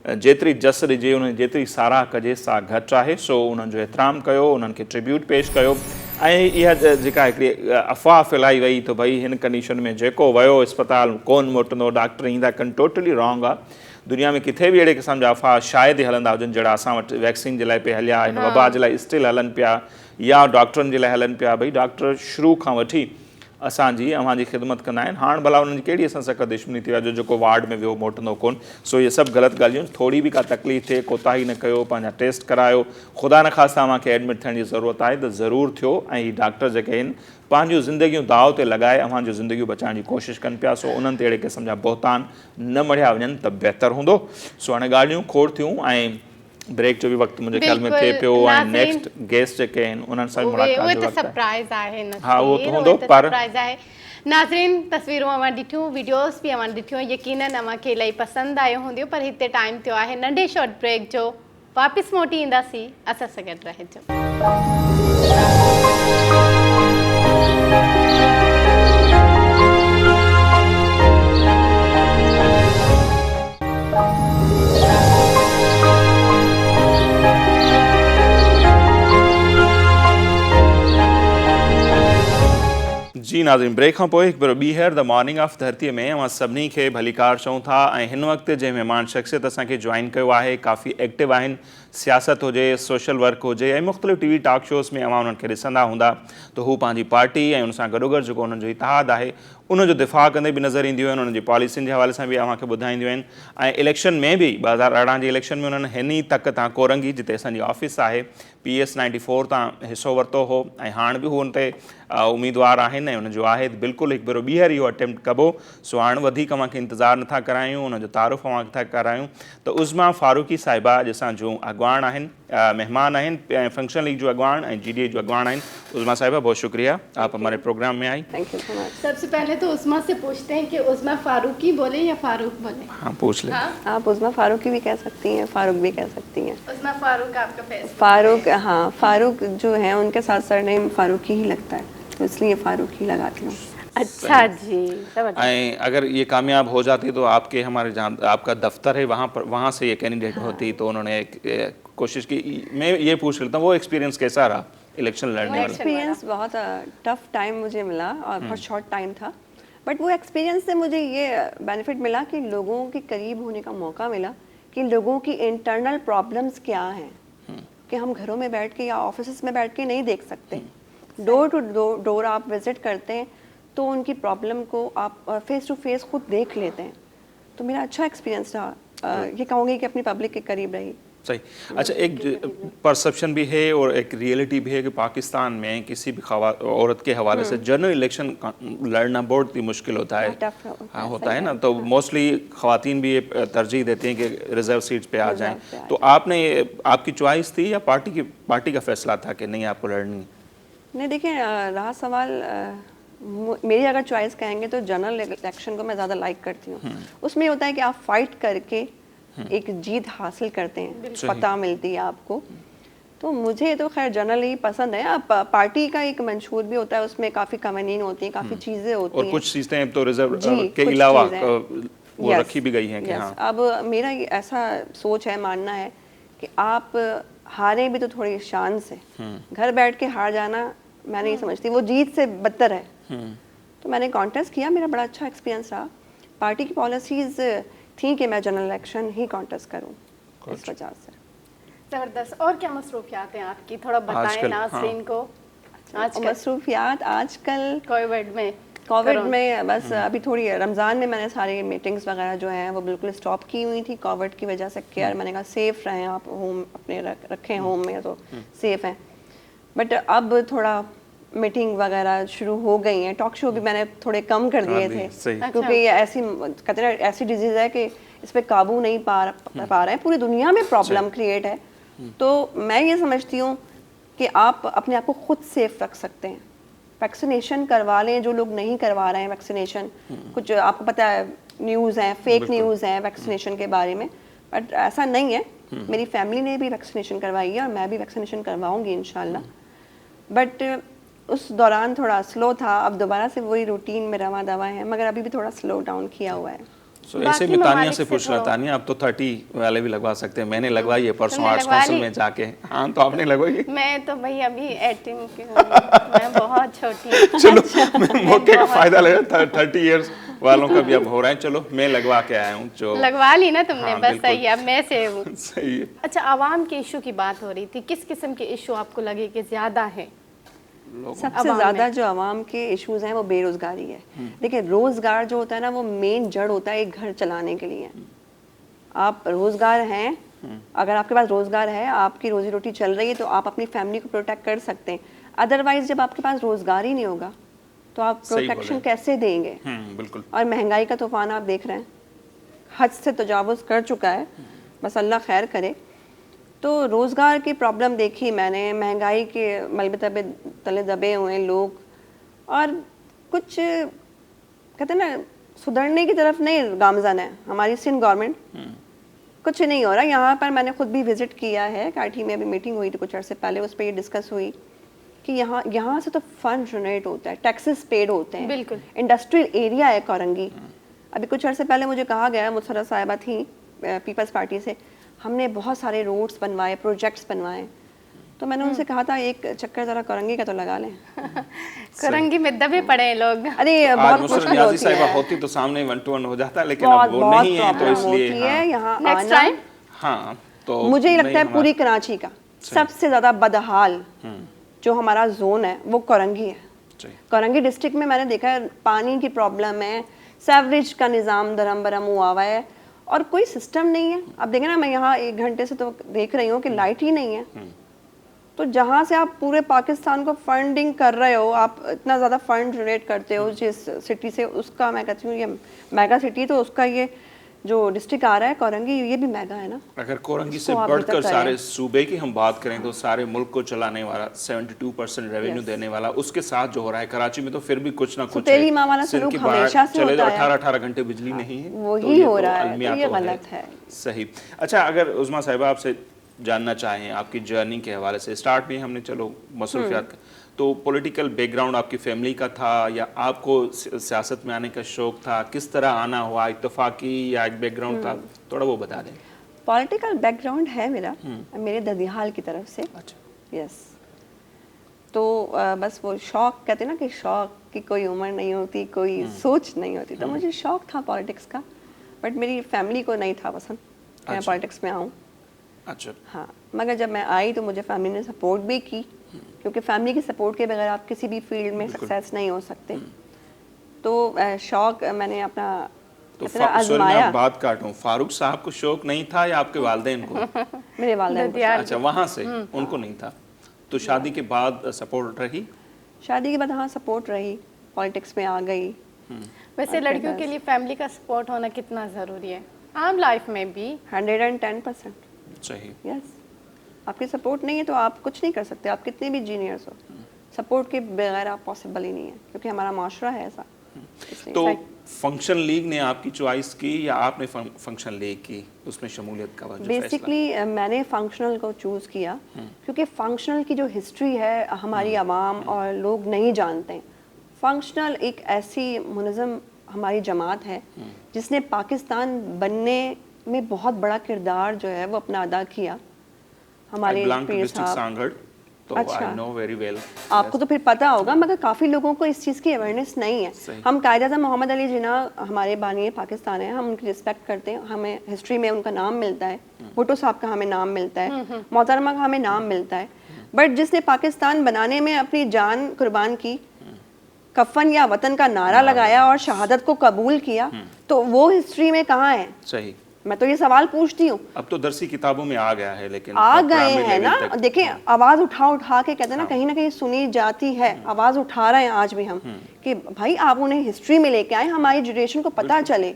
जेतिरी जस ॾिजे, उन्हनि जेतिरी साराह कजे सा घटि आहे। सो उन्हनि जो एतिराम कयो, उन्हनि खे ट्रिब्यूट पेश कयो। ऐं इहा जेका हिकिड़ी अफ़वाह फैलाई वई त भई हिन कंडीशन में जेको वियो अस्पताल कोन मोटंदो, डॉक्टर ईंदा कनि, टोटली रॉन्ग आहे। दुनिया में किथे बि अहिड़े क़िस्म जा अफ़वाह शायदि ई हलंदा हुजनि जहिड़ा असां वटि वैक्सीन जे लाइ पे हलिया, हिन वबा जे लाइ स्टिल हलनि पिया, या डॉक्टरनि जे लाइ हलनि पिया। भई डॉक्टर शुरू खां वठी असांजी अव्हांजी ख़िदमत कंदा आहिनि। हाणे भला उन्हनि जी कहिड़ी असां सां दुश्मनी थी आहे जो जेको वार्ड में वियो मोटंदो कोन। सो इहे सभु ग़लति ॻाल्हियूं। थोरी बि का तकलीफ़ थिए, कोताही न कयो, पंहिंजा टेस्ट करायो। ख़ुदा न ख़ास्ता तव्हांखे एडमिट थियण जी ज़रूरत आहे त ज़रूरु थियो। ऐं हीअ डॉक्टर जेके आहिनि पंहिंजूं ज़िंदगियूं दाव ते लॻाए अव्हांजूं ज़िंदगियूं बचाइण जी कोशिशि कनि पिया। सो उन्हनि ते अहिड़े क़िस्म जा बहितान न मढ़िया वञनि त बहितरु हूंदो। सो हाणे ॻाल्हियूं खोड़ थियूं ऐं ब्रेक जो बि वक़्तु मुंहिंजे ख़्याल में थिए पियो ऐं नेक्स्ट गेस्ट जेके आहिनि उन्हनि सां मुलाक़ात जो वक़्तु हा उहो त हूंदो। पर नाज़रीन, तस्वीरूं अवां ॾिठियूं, वीडियोस बि अवां ॾिठियूं, यकीनन अव्हांखे इलाही पसंदि आयो हूंदियूं। पर हिते टाइम थियो आहे नंढे शॉर्ट ब्रेक जो। वापसि मोटी ईंदासीं, असां सां गॾु रहिजो। जी नाज़रीन, ब्रेक खां पोइ हिकु भेरो ॿीहर द मॉर्निंग ऑफ धरतीअ में अवां सभिनी खे भलीकार चऊं था। ऐं हिन वक़्तु जंहिं महिमान शख़्सियत असांखे जॉइन कयो आहे, काफ़ी एक्टिव आहिनि। सियासत हुजे, सोशल वर्क हुजे ऐं मुख़्तलिफ़ टीवी टॉक शोज़ में अवां उन्हनि खे ॾिसंदा हूंदा त हू पंहिंजी पार्टी ऐं उन सां गॾोगॾु जेको उन्हनि जो इतिहाद आहे उनजो दिफ़ा कंदे बि नज़र ईंदियूं आहिनि। उन्हनि जी पॉलिसियुनि जे हवाले सां बि अव्हांखे ॿुधाईंदियूं आहिनि। ऐं इलेक्शन में बि 2018 जी इलेक्शन में उन्हनि हिन तक तां कोरंगी, जिते असांजी ऑफिस आहे, PS 94 तां हिसो वरितो हो ऐं हाणे बि हू हुन ते उम्मीदवार आहिनि ऐं उनजो आहे बिल्कुलु हिकु भेरो ॿीहर इहो अटैम्प्ट कबो। सो हाणे वधीक अव्हांखे इंतज़ारु नथा करायूं, उनजो तारुफ़ अव्हांखे था करायूं त उज़मा फारूकी साहिबा अॼु असांजूं अॻवान आहिनि, मेहमान आहिनि, फंक्शन लीग जो अॻवान ऐं GDA जो अॻवान आहिनि। उज़मा साहिबा, बहुत शुक्रिया आप हमारे प्रोग्राम में आई। Thank you so much. सबसे पहले तो उज़मा से पूछते हैं कि उज़मा फारूकी बोले या फारूक बोले? हाँ पूछ ले। आप उज़मा फारूकी भी कह सकती हैं, फारूक भी कह सकती हैं। उज़मा फारूक आपका फैसला? फारूक, हाँ, फारूक जो है उनके साथ सरनेम फारूकी ही लगता है, तो इसलिए फारूकी लगाती हूँ। अच्छा जी। ऐं अगर ये कामयाब हो जाती तो आपके हमारे जहाँ आपका दफ्तर है वहाँ से ये कैंडिडेट होती तो उन्होंने कोशिश की। मैं ये पूछ लेता हूँ वो एक्सपीरियंस कैसा रहा इलेक्शन लड़ने वाला? एक्सपीरियंस बहुत टफ टाइम मुझे मिला और बहुत शॉर्ट टाइम था, बट वो एक्सपीरियंस से मुझे ये बेनिफिट मिला कि लोगों के करीब होने का मौका मिला कि लोगों की इंटरनल प्रॉब्लम्स क्या हैं कि हम घरों में बैठ के या ऑफिस में बैठ के नहीं देख सकते। डोर टू डोर आप विजिट करते हैं तो उनकी प्रॉब्लम को आप फेस टू फेस खुद देख लेते हैं। तो मेरा अच्छा एक्सपीरियंस रहा। ये कहूँगी कि अपनी पब्लिक के करीब रही। सही। अच्छा, एक परसेप्शन भी है और एक रियलिटी भी है कि पाकिस्तान में किसी भी औरत के हवाले से जनरल इलेक्शन लड़ना बहुत ही मुश्किल होता है। हाँ होता है ना, तो मोस्टली ख़वातीन भी ये तरजीह देती हैं कि रिजर्व सीट्स पे आ जाएं। तो आपने आपकी चॉइस थी या पार्टी का फैसला था कि नहीं आपको लड़नी? नहीं, देखिए, रहा सवाल मेरी अगर चॉइस कहेंगे तो जनरल इलेक्शन को मैं ज़्यादा लाइक करती हूँ। उसमें होता है कि आप फाइट करके एक जीत हासिल करते हैं, पता मिलती है आपको। तो मुझे तो खैर जनरल ही पसंद है। अब पार्टी का एक मंशूर भी होता है, उसमें काफ़ी कवानीन होती हैं, काफ़ी चीज़ें होती हैं और कुछ चीज़ें तो रिजर्व के अलावा वो रखी भी गई हैं कि हाँ। अब मेरा ऐसा सोच है, मानना है कि आप हारे भी तो थोड़ी शान से। घर बैठ के हार जाना मैं नहीं समझती, वो जीत से बदतर है। तो मैंने कॉन्टेस्ट किया, मेरा बड़ा अच्छा एक्सपीरियंस रहा। पार्टी की पॉलिसीज़ थी कि मैं जनरल इलेक्शन ही कॉन्टेस्ट करूँ, इस वजह से। ज़बरदस्त। और क्या मसरूफियात हैं आपकी, थोड़ा बताएं नाज़रीन को। आजकल मसरूफियात आजकल कोविड में बस अभी थोड़ी रमज़ान में मैंने सारी मीटिंग्स वगैरह जो हैं वो बिल्कुल स्टॉप की हुई थी कोविड की वजह से। केयर मैंने कहा सेफ़ रहें आप, होम अपने रखें होम में तो सेफ़ हैं। बट अब थोड़ा मीटिंग वगैरह शुरू हो गई हैं। टॉक शो भी मैंने थोड़े कम कर दिए थे, क्योंकि ये ऐसी कहते हैं ऐसी डिजीज़ है कि इस पर काबू नहीं पा रहे हैं, पूरी दुनिया में प्रॉब्लम क्रिएट है। तो मैं ये समझती हूँ कि आप अपने आप को खुद सेफ रख सकते हैं। वैक्सीनेशन करवा लें, जो लोग नहीं करवा रहे हैं वैक्सीनेशन, कुछ आपको पता है न्यूज़ हैं, फेक न्यूज़ हैं वैक्सीनेशन के बारे में, बट ऐसा नहीं है। मेरी फैमिली ने भी वैक्सीनेशन करवाई है और मैं भी वैक्सीनेशन करवाऊंगी इंशाल्लाह। बट उस दौरान थोड़ा स्लो था, अब दोबारा से वही रूटीन में रवा दवा है, मगर अभी भी थोड़ा स्लो डाउन किया हुआ है। ऐसे में तानिया से पूछ रहा, तानिया आप तो 30 वाले भी लगवा सकते हैं, मैंने लगवाई है परसों आर्ट्स काउंसिल में जाके। हाँ तो आपने लगवाई है? मैं तो भाई अभी 18 की हूँ, मैं बहुत छोटी हूँ। चलो मौके का फायदा लगा, 30 इयर्स वालों का भी अब हो रहा है। चलो मैं लगवा के आया हूँ जो लगवा ली ना तुमने। हाँ, बस सही है, अब मैं से हूँ। सही है। अच्छा, आवाम के इशू की बात हो रही थी, किस किस्म के इशू आपको लगे कि ज़्यादा है? सबसे ज़्यादा जो आवाम के इश्यूज हैं वो बेरोज़गारी है। देखिए रोज़गार जो होता है ना, वो मेन जड़ होता है एक घर चलाने के लिए। आप रोज़गार हैं, अगर आपके पास रोज़गार है, आपकी रोजी रोटी चल रही है, तो आप अपनी फैमिली को प्रोटेक्ट कर सकते हैं। अदरवाइज जब आपके पास रोज़गार ही नहीं होगा तो आप प्रोटेक्शन कैसे देंगे? बिल्कुल। और महंगाई का तूफान आप देख रहे हैं, हद से तजावुज़ कर चुका है, बस अल्लाह खैर करे। तो रोज़गार की प्रॉब्लम देखी मैंने, महंगाई के मलबे तले दबे हुए लोग, और कुछ कहते हैं ना सुधरने की तरफ नहीं गामज़न है हमारी सिंध गवर्नमेंट। कुछ नहीं हो रहा। यहाँ पर मैंने खुद भी विज़िट किया है, काठी में अभी मीटिंग हुई थी कुछ अर्से पहले, उस पर ये डिस्कस हुई कि यहाँ से तो फंड जनरेट होता है, टैक्सेस पेड होते हैं, बिल्कुल इंडस्ट्रियल एरिया है कोरंगी। अभी कुछ अर्से पहले मुझे कहा गया, मुसर्रत साहिबा थी पीपल्स पार्टी से, हमने बहुत सारे रोड्स बनवाए, प्रोजेक्ट्स बनवाए। तो मैंने उनसे कहा था एक चक्कर जरा कोरंगी का तो लगा लें। कोरंगी में दबे पड़े हैं लोग। अरे बहुत मुश्किल होती तो सामने 1-to-1 हो जाता, लेकिन अब वो नहीं है, तो इसलिए यहाँ नेक्स्ट टाइम हाँ तो मुझे ही लगता है पूरी कराची का सबसे ज्यादा बदहाल जो हमारा जोन है वो कोरंगी है। कोरंगी डिस्ट्रिक्ट में मैंने देखा है पानी की प्रॉब्लम है, सेवरेज का निज़ाम दरम बरम हुआ हुआ है और कोई सिस्टम नहीं है। अब देखें ना, मैं यहाँ 1 घंटे से तो देख रही हूँ कि लाइट ही नहीं है। तो जहाँ से आप पूरे पाकिस्तान को फंडिंग कर रहे हो, आप इतना ज़्यादा फंड जनरेट करते हो जिस सिटी से, उसका मैं कहती हूँ ये मेगा सिटी, तो उसका ये जो डिस्ट्रिक्ट आ रहा है कोरंगी, ये भी मेगा है ना। अगर कोरंगी से बढ़कर सारे सूबे की हम बात करें तो सारे मुल्क को चलाने वाला 72% रेवेन्यू देने वाला, उसके साथ जो हो रहा है कराची में, तो फिर भी कुछ ना कुछ तेली माँ वाला सलूक हमेशा से चले तो होता है। 18 घंटे बिजली नहीं है, वही हो रहा है, तो ये गलत है। सही। अच्छा, अगर उज़मा साहिबा आपसे जानना चाहें आपकी जर्नी के हवाले से, स्टार्ट में हमने चलो मसरूफियात का, तो पॉलिटिकल बैकग्राउंड आपकी फैमिली का था या आपको सियासत में आने का शौक था? किस तरह आना हुआ, इत्तफाकी या एक बैकग्राउंड था? थोड़ा वो बता दें। पॉलिटिकल बैकग्राउंड है मेरा, मेरे ददियाल की तरफ से। अच्छा। यस। तो बस वो शौक, कहते हैं ना कि शौक की कोई उम्र नहीं होती, कोई सोच नहीं होती, तो मुझे शौक था पॉलिटिक्स का, बट मेरी फैमिली को नहीं था पसंद मैं पॉलिटिक्स में आऊँ। अच्छा। हाँ, मगर जब मैं आई तो मुझे फैमिली ने सपोर्ट भी की, क्योंकि फैमिली के सपोर्ट के बगैर आप किसी भी फील्ड में सक्सेस नहीं हो सकते। तो शौक मैंने अपना तो आजमाया। बात काटूं, फारूक साहब को शौक नहीं था या आपके वालिदैन को? मेरे वालिदैन को। अच्छा, वहाँ से उनको नहीं था, तो शादी के बाद सपोर्ट रही? शादी के बाद हाँ सपोर्ट रही, पॉलिटिक्स में आ गई। वैसे लड़कियों के लिए फैमिली का सपोर्ट होना कितना ज़रूरी है आम लाइफ में भी? 110%। सही। यस, आपकी सपोर्ट नहीं है तो आप कुछ नहीं कर सकते, आप कितने भी जीनियर्स हो, सपोर्ट के बगैर आप पॉसिबल ही नहीं है, क्योंकि हमारा माशरा है ऐसा। तो फंक्शन लीग ने आपकी चॉइस की या आपने फंक्शन लीग की, उसमें शमूलियत का वजह? बेसिकली मैंने फंक्शनल को चूज़ किया, क्योंकि फंक्शनल की जो हिस्ट्री है हमारी आवाम और लोग नहीं जानते। फंक्शनल एक ऐसी मुनज़्ज़म हमारी जमात है जिसने पाकिस्तान बनने में बहुत बड़ा किरदार जो है वो अपना अदा किया। हमारे पीर साहब, तो आई नो वेरी वेल। आपको तो फिर पता होगा, मगर काफ़ी लोगों को इस चीज़ की अवेयरनेस नहीं है। हम कायद-ए-आज़म मोहम्मद अली जिन्ना हमारे बानी पाकिस्तान है, हम उनकी रिस्पेक्ट करते हैं, हमें हिस्ट्री में उनका नाम मिलता है, भुट्टो साहब का हमें नाम मिलता है, मोहतरमा का हमें नाम मिलता है, बट जिसने पाकिस्तान बनाने में अपनी जान कुर्बान की, कफन या वतन का नारा लगाया और शहादत को कबूल किया, तो वो हिस्ट्री में कहाँ है? सही, मैं तो ये सवाल पूछती हूँ। अब तो दरसी किताबों में आ गया है, लेकिन आ गए हैं ना, देखिए आवाज उठा उठा के कहते हैं ना, कहीं ना कहीं सुनी जाती है, आवाज उठा रहे हैं आज भी हम कि भाई आप उन्हें हिस्ट्री में लेके आए, हमारी जनरेशन को पता चले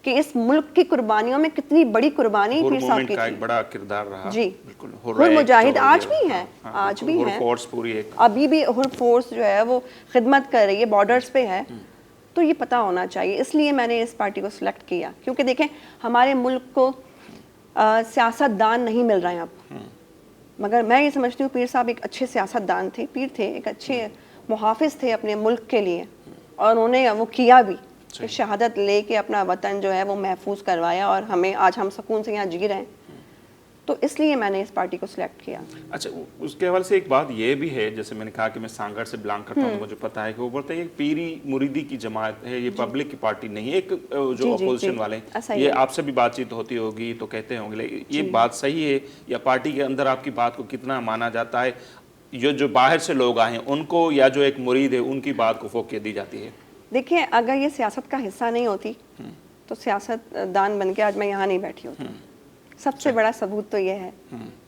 कि इस मुल्क की कुर्बानियों में कितनी बड़ी कुर्बानी पीर साहब की का थी। एक बड़ा किरदार रहा। जी, बिल्कुल। हुर मुजाहिद आज भी है, आज भी है, फोर्स पूरी एक अभी भी हुर फोर्स जो है वो खिदमत कर रही है, बॉर्डर्स पे है। तो ये पता होना चाहिए, इसलिए मैंने इस पार्टी को सिलेक्ट किया, क्योंकि देखें हमारे मुल्क को सियासतदान नहीं मिल रहे हैं अब, मगर मैं ये समझती हूँ पीर साहब एक अच्छे सियासतदान थे, पीर थे, एक अच्छे मुहाफिज थे अपने मुल्क के लिए, और उन्होंने वो किया भी कि शहादत लेके अपना वतन जो है वो महफूज करवाया, और हमें आज हम सुकून से यहाँ जी रहे हैं। तो इसलिए मैंने इस पार्टी को सिलेक्ट किया। अच्छा, उसके हवाले से एक बात ये भी है, जैसे मैंने कहा कि मैं सांगड़ से बिलोंग करता हूँ, तो मुझे पता है कि वो बोलते हैं ये पीरी मुरीदी की जमात है, ये पब्लिक की पार्टी नहीं है। एक जो अपोजिशन वाले ये आपसे भी बातचीत होती होगी तो कहते होंगे, ये बात सही है या पार्टी के अंदर आपकी बात को कितना माना जाता है, ये जो बाहर से लोग आए हैं उनको, या जो एक मुरीद है उनकी बात को फोकियत दी जाती है? देखिए, अगर ये सियासत का हिस्सा नहीं होती तो सियासतदान बन के आज मैं यहाँ नहीं बैठी होती। सबसे बड़ा सबूत तो ये है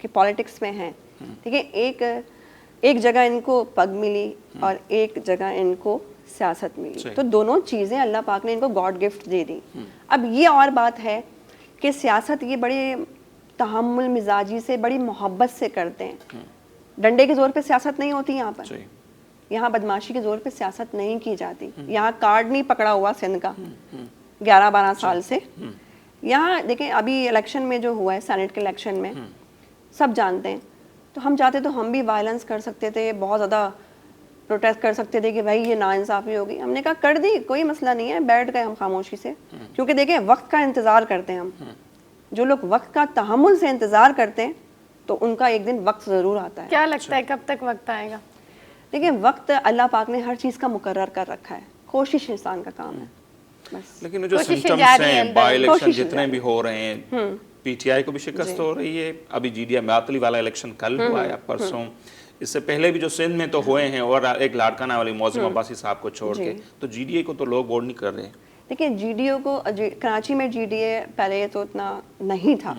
कि पॉलिटिक्स में है, ठीक है, एक जगह इनको पग मिली और एक जगह इनको सियासत मिली, तो दोनों चीज़ें अल्लाह पाक ने इनको गॉड गिफ्ट दे दी। अब ये और बात है कि सियासत ये बड़े तहम्मुल मिजाजी से, बड़ी मोहब्बत से करते हैं। डंडे के ज़ोर पे सियासत नहीं होती यहाँ पर, यहाँ बदमाशी के ज़ोर पे सियासत नहीं की जाती, यहाँ कार्ड नहीं पकड़ा हुआ सिंध का 11-12 साल से। यहाँ देखें अभी इलेक्शन में जो हुआ है, सेनेट के इलेक्शन में, सब जानते हैं, तो हम चाहते तो हम भी वायलेंस कर सकते थे, बहुत ज़्यादा प्रोटेस्ट कर सकते थे कि भाई ये नाइंसाफ़ी होगी। हमने कहा कर दी, कोई मसला नहीं है, बैठ गए हम खामोशी से, क्योंकि देखें वक्त का इंतज़ार करते हैं हम। जो लोग वक्त का तहम्मुल से इंतज़ार करते हैं तो उनका एक दिन वक्त ज़रूर आता है। क्या लगता है कब तक वक्त आएगा? देखिए, वक्त अल्लाह पाक ने हर चीज़ का मुकर्रर कर रखा है, कोशिश इंसान का काम है बस। लेकिन जो सिम्टम्स हैं, बाय इलेक्शन जितने भी हो रहे हैं, पीटीआई को भी शिकस्त हो रही है, अभी जीडीए मातली वाला इलेक्शन कल हुआ है परसों, इससे पहले भी जो सिंध में तो हुए हैं, और एक लाड़काना वाली मौज़म अब्बासी साहब को छोड़ के, तो जीडीए को तो लोग वोट नहीं कर रहे। देखिए, जीडीए को कराची में जीडीए पहले तो इतना नहीं था,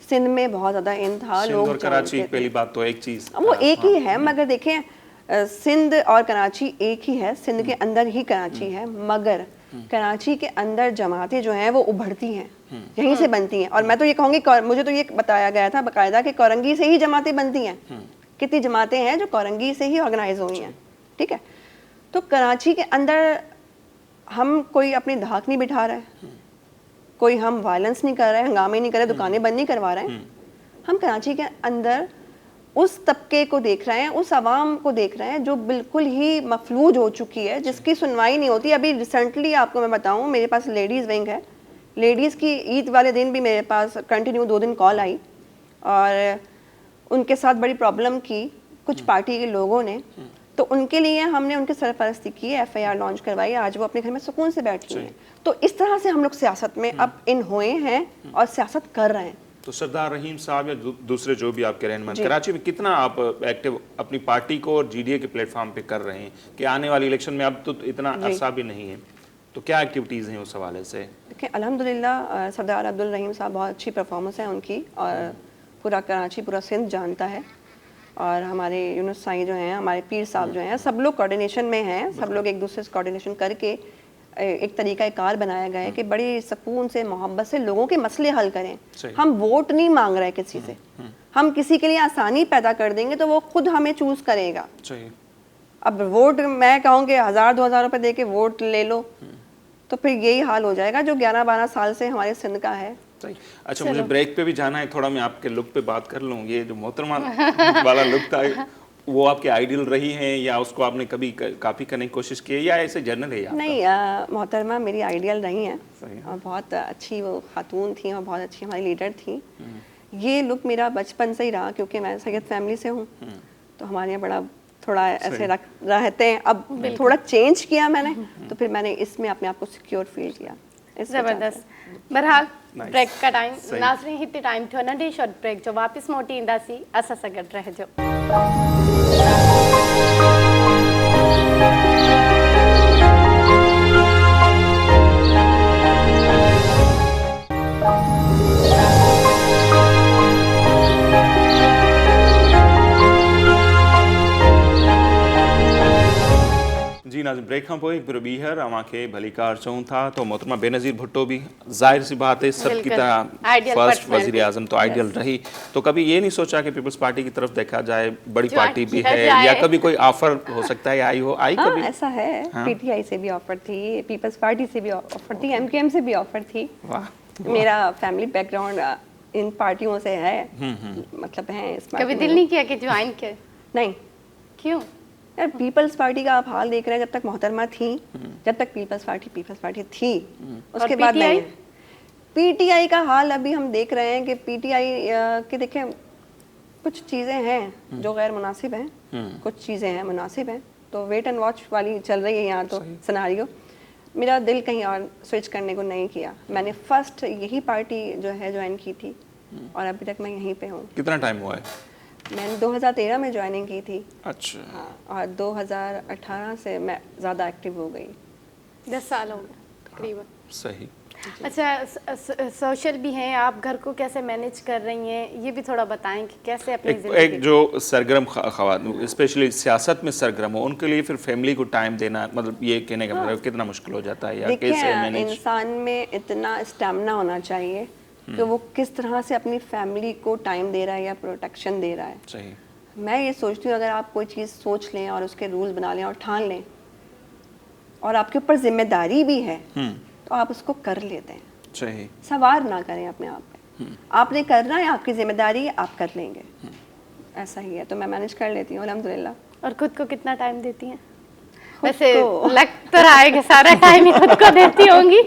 सिंध में बहुत ज़्यादा इन था, लोग और कराची पहली बात तो एक चीज़ वो एक ही है, मगर देखें सिंध और कराची एक ही है, सिंध के अंदर ही कराची है, मगर कराची के अंदर जमातें जो हैं वो उभरती हैं, यहीं से बनती हैं। और मैं तो ये कहूँगी, मुझे तो ये बताया गया था बाकायदा कि कोरंगी से ही जमातें बनती हैं। कितनी जमातें हैं जो कोरंगी से ही ऑर्गेनाइज हुई हैं, ठीक है। तो कराची के अंदर हम कोई अपनी धाक नहीं बिठा रहे, कोई हम वायलेंस नहीं कर रहे, हंगामे नहीं कर रहे, दुकानें बंद नहीं करवा रहे हैं। हम कराची के अंदर उस तबके को देख रहे हैं, उस आवाम को देख रहे हैं जो बिल्कुल ही मफलूज हो चुकी है, जिसकी सुनवाई नहीं होती। अभी रिसेंटली आपको मैं बताऊं, मेरे पास लेडीज़ विंग है, लेडीज़ की ईद वाले दिन भी मेरे पास कंटिन्यू 2 दिन कॉल आई, और उनके साथ बड़ी प्रॉब्लम की कुछ पार्टी के लोगों ने, तो उनके लिए हमने उनकी सरपरस्ती की, FIR लॉन्च करवाई, आज वो अपने घर में सुकून से बैठी हैं। तो इस तरह से हम लोग सियासत में अब इन हुए हैं और सियासत कर रहे हैं। तो सरदार रहीम साहब या दूसरे जो भी आपके रहनुमा, कराची में कितना आप एक्टिव अपनी पार्टी को और जीडीए के प्लेटफॉर्म पे कर रहे हैं कि आने वाली इलेक्शन में अब तो इतना अरसा भी नहीं है, तो क्या एक्टिविटीज़ हैं उस हवाले से? देखिए, अल्हम्दुलिल्लाह सरदार अब्दुल रहीम साहब बहुत अच्छी परफॉर्मेंस है उनकी, और पूरा कराची, पूरा सिंध जानता है, और हमारे यूनुस साईं जो हैं, हमारे पीर साहब जो हैं, सब लोग कोऑर्डिनेशन में हैं, सब लोग एक दूसरे से कोऑर्डिनेशन करके एक तरीका कार बनाया गया है कि बड़ी सुकून से, मोहब्बत से लोगों के मसले हल करें। हम वोट नहीं मांग रहे किसी से, हम किसी के लिए आसानी पैदा कर देंगे तो वो खुद हमें चूज करेगा। अब वोट मैं कहूँ कि 1000-2000 रुपए दे के वोट ले लो, तो फिर यही हाल हो जाएगा जो 11-12 साल से हमारे सिंध का है। अच्छा, मुझे ब्रेक पे भी जाना है, थोड़ा मैं आपके लुक पे बात कर लूँ। ये जो मोहतरमा वाला लुक था, वो आपके आइडियल रही हैं या उसको आपने कभी काफ़ी करने की कोशिश की है, या ऐसे जनरल है आपका? नहीं, मोहतरमा मेरी आइडियल रही हैं, और बहुत अच्छी वो खातून थी और बहुत अच्छी हमारी लीडर थी। ये लुक मेरा बचपन से ही रहा, क्योंकि मैं सैयद फैमिली से हूँ, तो हमारे यहाँ बड़ा थोड़ा ऐसे रहते हैं. अब थोड़ा चेंज किया मैंने, तो फिर मैंने इसमें अपने आप को सिक्योर फील किया. ज़बरदस्त. बहरहाल ब्रेक का टाइम नाज़रीन हिते टाइम थियो नंढी शॉर्ट ब्रेक जो वापस मोटी ईंदासीं असां सां गॾु रहिजो. जी नाज़रीन ब्रेक खां पोइ हिकु भेरो ॿीहर अव्हांखे भलीकार चऊं था तो मोहतरमा बेनज़ीर भुट्टो भी जाहिर सी बात है सबकी तरह Ideal फर्स्ट personality. वज़ीर आज़म तो आइडियल रही, तो कभी ये नहीं सोचा कि पीपल्स पार्टी की तरफ देखा जाए, बड़ी जो पार्टी भी किया है, जाए। या कभी कोई ऑफर हो सकता है आई हो, आई हाँ, कभी? ऐसा है. हाँ? पीटीआई से भी ऑफर थी, पीपल्स पार्टी से भी ऑफर थी, एमकेएम से भी ऑफर थी. वाह. मेरा फैमिली बैकग्राउंड इन पार्टियों से है, मतलब है इस पार्टी कभी में दिल लोग. नहीं किया कि ज्वाइन करे? नहीं क्यों? यार, पीपल्स पार्टी का आप हाल देख रहे हैं. जब तक मोहतरमा थी, जब तक पीपल्स पार्टी थी, उसके बाद PTI? नहीं. पीटीआई का हाल अभी हम देख रहे हैं कि पीटीआई के देखें कुछ चीज़ें हैं जो गैर मुनासिब हैं, कुछ चीज़ें हैं मुनासिब हैं, तो वेट एंड वॉच वाली चल रही है यहाँ. तो सिनारियो मेरा दिल कहीं और स्विच करने को नहीं किया. मैंने फर्स्ट यही पार्टी जो है ज्वाइन की थी और अभी तक मैं यहीं पे हूँ. कितना टाइम हुआ है? मैंने 2013 में ज्वाइनिंग की थी. अच्छा. हाँ, और 2018 से मैं ज़्यादा एक्टिव हो गई. 10 साल हो गए तकरीबन. सही. अच्छा, सोशल भी हैं आप, घर को कैसे मैनेज कर रही हैं ये भी थोड़ा बताएं कि कैसे अपनी एक ज़िंदगी जो सरगर्म खवातीन स्पेशली सियासत में सरगर्म हो, उनके लिए फिर फैमिली को टाइम देना, मतलब ये कहने का मतलब कितना मुश्किल हो जाता है, या कैसे देखिए, मैनेज? इंसान में इतना स्टैमिना होना चाहिए कि वो किस तरह से अपनी फैमिली को टाइम दे रहा है या प्रोटेक्शन दे रहा है. सही. मैं ये सोचती हूँ अगर आप कोई चीज़ सोच लें और उसके रूल बना लें और ठान लें और आपके ऊपर जिम्मेदारी भी है, तो आप उसको कर लेते हैं. सही. सवार ना करें अपने आप पे. आपने करना है, आपकी जिम्मेदारी है, आप कर लेंगे. ऐसा ही है, तो मैं मैनेज कर लेती हूँ अल्हम्दुलिल्लाह. और खुद को कितना टाइम देती हैं? खुद वैसे को? लग तो रहा है कि सारा टाइम ही खुद को देती होंगी,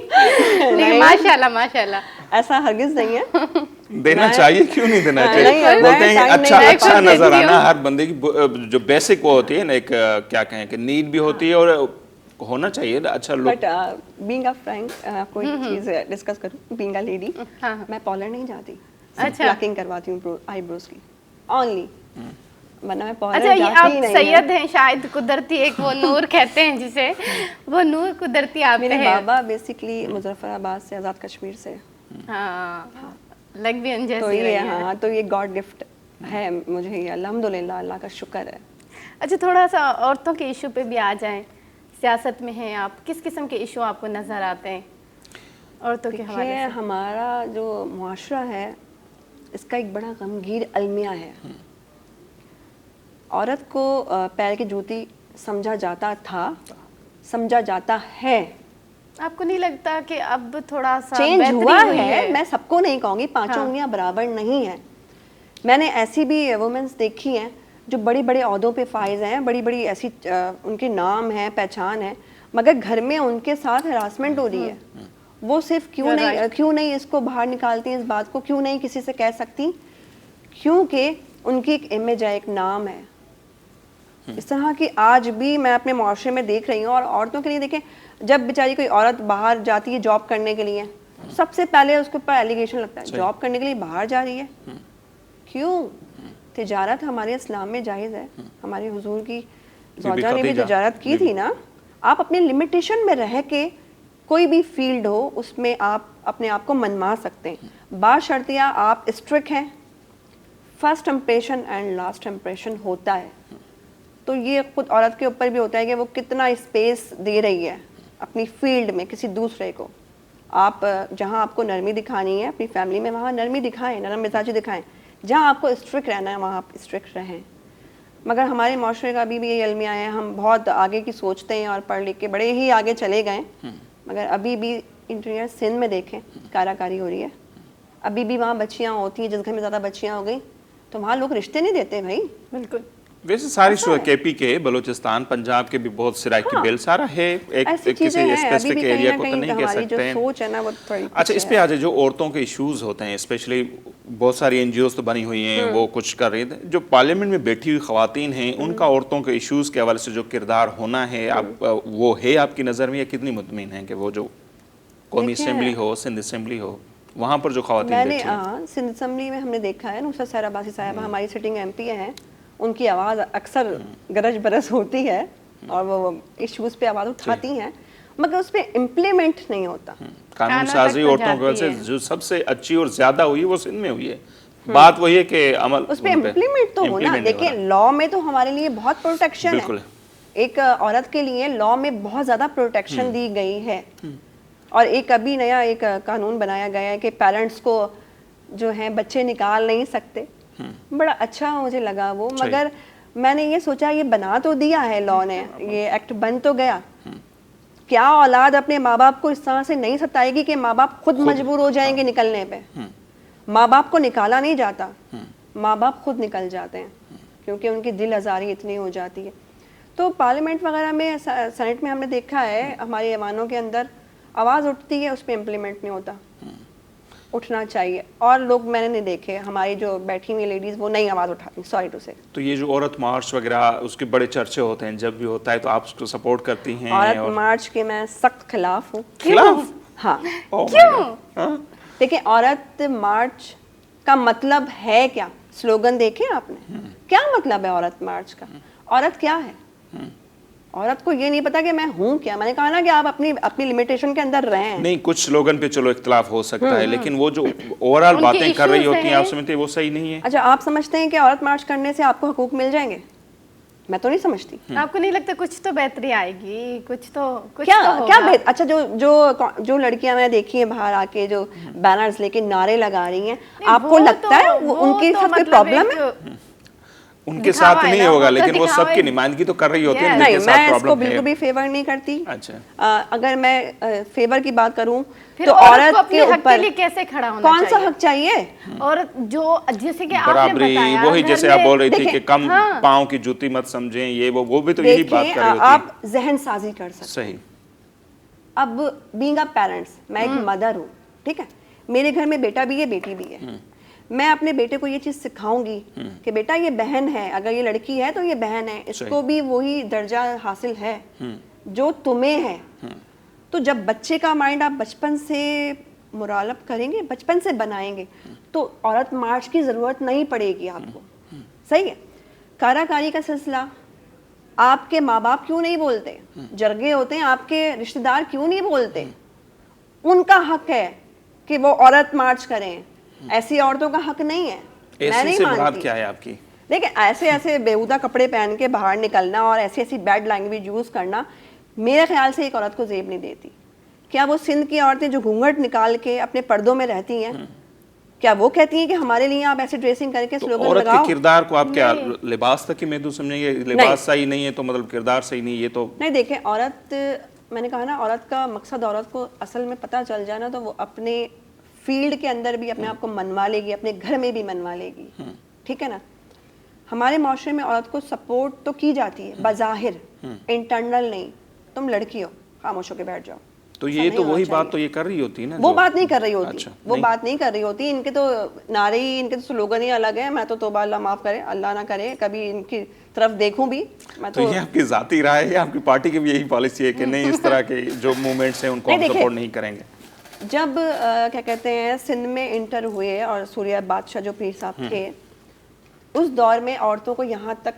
लेकिन माशाल्लाह ऐसा हरगिज नहीं है. देना चाहिए, क्यों नहीं देना चाहिए? नहीं, मैं बोलते हैं टाइम अच्छा नहीं अच्छा देती नजर हूँ। आना हर बंदे की जो बेसिक वो होती है ना, एक क्या कहें कि नीड भी होती है और होना चाहिए ना, अच्छा look. But being a Frank कोई चीज़ डिस्कस करूँ, बीइंग अ लेडी, मैं पार्लर नहीं जाती. अच्छा. प्लकिंग करवाती हूँ आईब्रोज की ओनली, वरना मैं पार्लर अच्छा, ये जाती आप ही नहीं. सैयद हैं शायद, कुदरती एक वो नूर कहते हैं जिसे, वो नूर कुदरती आप मेरे हैं. बाबा बेसिकली मुजफ्फराबाद से, आज़ाद कश्मीर से. हाँ, लग भी उन तो जैसी ये रही हैं. हाँ, तो ये गॉड गिफ्ट है मुझे, ये अल्हम्दुलिल्लाह, अल्लाह का शुक्र है. अच्छा, थोड़ा सा औरतों के इशू पे भी आ जाएं. सियासत में हैं आप, किस किस्म के इशू आपको नज़र आते हैं औरतों के हवाले देखिए, से? हमारा जो मुआशरा है इसका एक बड़ा गमगीर अलमिया है. औरत को पैर की जूती समझा जाता था, समझा जाता है. आपको नहीं लगता कि अब थोड़ा सा चेंज बेहतरी हुआ हुई है. मैं सबको नहीं कहूँगी, पांचों उंगलियां बराबर नहीं है. मैंने ऐसी भी वुमेन्स देखी हैं जो बड़ी बड़े ओहदों पे फाइज हैं, बड़ी बड़ी ऐसी उनके नाम है, पहचान है, मगर घर में उनके साथ हरासमेंट हो रही है. वो सिर्फ क्यों नहीं इसको बाहर निकालती हैं, इस बात को क्यों नहीं किसी से कह सकती? क्योंकि उनकी एक इमेज है, एक नाम है. इस तरह की आज भी मैं अपने मुआशरे में देख रही हूँ. और औरतों के लिए देखें, जब बेचारी कोई औरत बाहर जाती है जॉब करने के लिए, सबसे पहले उसके ऊपर एलिगेशन लगता है, जॉब करने के लिए बाहर जा रही है. क्यों? तिजारत हमारे इस्लाम में जायज़ है. हमारे हुजूर की ज़ौजा ने भी तिजारत की थी ना. आप अपने लिमिटेशन में रह के कोई भी फील्ड हो उसमें आप अपने आप को मनवा सकते हैं, बाशर्तिया आप स्ट्रिक्ट हैं. First impression and last impression होता है. तो ये खुद औरत के ऊपर भी होता है कि वो कितना स्पेस दे रही है अपनी फील्ड में किसी दूसरे को. आप जहाँ आपको नरमी दिखानी है अपनी फैमिली में, वहाँ नरमी दिखाएं, नरम मिजाजी दिखाएं. जहाँ आपको स्ट्रिक्ट रहना है वहाँ आप स्ट्रिक्ट रहें. मगर हमारे माशरे का अभी भी ये अलमिया है, हम बहुत आगे की सोचते हैं और पढ़ लिख के बड़े ही आगे चले गए, मगर अभी भी इंटीरियर सिंध में देखें काराकारी हो रही है. अभी भी वहाँ बच्चियाँ होती हैं, जिस घर में ज़्यादा बच्चियाँ हो गई तो वहाँ लोग रिश्ते नहीं देते भाई. बिल्कुल. वैसे सारी केपी के, बलूचिस्तान, पंजाब के भी बहुत सिराइकी बिल सारा है, एक ऐसी किसी चीजें हैं, अभी स्पेसिफिक भी कहीं एरिया ना को तो कहीं नहीं कह हमारी जो सकते हैं। सोच है ना वो थोड़ी अच्छा, इस पे आ जाए, जो औरतों के इश्यूज होते हैं, स्पेशली बहुत सारी एनजीओज तो बनी हुई हैं, वो कुछ कर रही हैं, जो पार्लियामेंट में बैठी हुई खवातीन हैं, उनका औरतों के इश्यूज के हवाले से जो किरदार होना है, आप वो है आपकी नज़र में, या कितनी मुतमिन है कि वो जो कौमी असेंबली हो, सिंध असेंबली हो, वहाँ पर जो खवातीन मैंने बैठी हैं? हाँ सिंध असम्बली में हमने देखा है, नुसरत सहरा अब्बासी साहब हमारी सिटिंग एमपी हैं, उनकी आवाज़ अक्सर गरज बरस होती है और वो इश्यूज पे आवाज़ उठाती हैं, मगर उस पर इम्प्लीमेंट नहीं होता। कानून खाना साजी तक तो औरतों की वजह से जाती है। जो सबसे अच्छी और ज्यादा हुई वो सिंध में हुई है। बात वही है कि अमल उस पर इम्प्लीमेंट तो होना, implement नहीं हो देखिए रहा। लॉ में तो हमारे लिए बहुत प्रोटेक्शन बिल्कुल। है, एक औरत के लिए लॉ में बहुत ज़्यादा प्रोटेक्शन दी गई है। और एक अभी नया एक कानून बनाया गया है कि पेरेंट्स को जो है बच्चे निकाल नहीं सकते, बड़ा अच्छा मुझे लगा वो, सही। मगर मैंने ये सोचा ये बना तो दिया है लॉ ने, ये एक्ट बन तो गया, क्या औलाद अपने माँ बाप को इस तरह से नहीं सताएगी कि माँ बाप खुद मजबूर हो जाएंगे निकलने पे? माँ बाप को निकाला नहीं जाता, माँ बाप खुद निकल जाते हैं क्योंकि उनकी दिल आज़ारी इतनी हो जाती है। तो पार्लियामेंट वगैरह में, सेनेट में हमने देखा है हमारे ऐवानों के अंदर आवाज़ उठती है, उस पर इम्प्लीमेंट नहीं होता। उठना चाहिए, और लोग मैंने नहीं देखे, हमारी जो बैठी हुई लेडीज़ वो नहीं आवाज़ उठाती, सॉरी टू से। तो ये जो औरत मार्च वगैरह उसके बड़े चर्चे होते हैं, जब भी होता है तो आप उसको सपोर्ट करती हैं? औरत और मार्च के मैं सख्त खिलाफ हूँ। खिलाफ? हाँ, Oh my क्यों? God. हाँ? देखिए औरत मार्च का मतलब है क्या, स्लोगन देखे आपने, क्या मतलब है औरत मार्च का? औरत क्या है? औरत को ये नहीं पता कि मैं हूँ क्या। मैंने कहा ना कि आप अपनी अपनी लिमिटेशन के अंदर रहें। नहीं, कुछ स्लोगन पे चलो इख्तलाफ हो सकता है, लेकिन वो जो ओवरऑल उनके बातें कर रही issues होती हैं, हैं। आप समझते हैं वो सही नहीं है? अच्छा, आप समझते हैं कि औरत मार्च करने से आपको हकूक मिल जाएंगे? मैं तो नहीं समझती। आपको नहीं लगता कुछ तो बेहतरी आएगी, कुछ तो क्या तो क्या होगा? अच्छा, जो लड़कियां मैं देखी हैं बाहर आके जो बैनर्स लेके नारे लगा रही हैं, नहीं, आपको वो लगता है वो उनके तो साथ कोई मतलब प्रॉब्लम एक है? उनके दिखावा साथ है नहीं ना, होगा, वो तो लेकिन वो दिखावा सबकी है। नुमाइंदगी तो कर रही होती है, Yes. जिनके नहीं, साथ मैं इसको प्रॉब्लम बिल्कुल भी है। फेवर नहीं करती। अच्छा। अगर मैं फेवर की बात करूं फिर तो औरत औरत को अपने के हक के ऊपर लिए कैसे खड़ा होना कौन सा चाहिए? हक चाहिए? और जो जैसे कि आपने बराबरी, बताया, वही घर जैसे आप में- बोल रही थी देखें, कि कम हाँ। पाँव की जूती मत समझें, ये वो भी तो यही बात देखें, कर रही होती है। आप जहन साजी कर सकते सही। हैं। अब बीइंग अ पेरेंट्स, मैं एक मदर हूँ, ठीक है, मेरे घर में बेटा भी है बेटी भी है, मैं अपने बेटे को ये चीज़ सिखाऊंगी कि बेटा ये बहन है, अगर ये लड़की है तो ये बहन है, इसको भी वही दर्जा हासिल है जो तुम्हें है। तो जब बच्चे का माइंड आप बचपन से मुरालब करेंगे, बचपन से बनाएंगे, तो औरत मार्च की ज़रूरत नहीं पड़ेगी आपको। सही है। काराकारी का सिलसिला, आपके माँ बाप क्यों नहीं बोलते? जरगे होते हैं, आपके रिश्तेदार क्यों नहीं बोलते? उनका हक है कि वो औरत मार्च करें, ऐसी औरतों का हक नहीं है। मैं ऐसी नहीं से मुराद मानती। क्या है आपकी? देखिए, ऐसे ऐसे बेहुदा कपड़े पहन के बाहर निकलना और ऐसी ऐसी बैड लैंग्वेज यूज़ करना मेरे ख्याल से एक औरत को जेब नहीं देती। क्या वो सिंध की औरतें जो घूंघट निकाल के अपने पर्दों में रहती हैं, क्या वो कहती हैं कि हमारे लिए आप ऐसे ड्रेसिंग करके तो स्लोगन औरत लगाओ? के किरदार को आप क्या लिबास तक ही महदूद समझेंगे? लिबास सही नहीं है तो मतलब किरदार सही नहीं, ये तो नहीं, देखें, औरत, मैंने कहा ना, औरत का मकसद, औरत को असल में पता चल जाए ना तो वो अपने फील्ड के अंदर भी अपने आप को मनवा लेगी, अपने घर में भी मनवा लेगी। ठीक है ना। हमारे माशरे में औरत को सपोर्ट तो की जाती है बाज़ाहिर, इंटरनल नहीं। तुम लड़की हो, खामोश होकर बैठ जाओ। तो ऐसा ये नहीं तो होना वही चाहिए। बात तो ये कर रही होती है ना, वो जो- बात नहीं कर रही होती। अच्छा, वो नहीं। बात नहीं कर रही होती। इनके तो नारे ही, इनके तो स्लोगन ही अलग है। मैं तो तौबा, अल्लाह माफ़ करे, अल्लाह ना करे कभी इनकी तरफ देखूं भी। मैं तो ये आपकी जाती राय है, आपकी पार्टी की भी यही पॉलिसी है कि नहीं, इस तरह के जो मूवमेंट्स हैं उनको नहीं, हम देखिए, सपोर्ट नहीं करेंगे? जब क्या कहते हैं, सिंध में इंटर हुए और सूर्या बादशाह जो पीर साहब थे, उस दौर में औरतों को यहाँ तक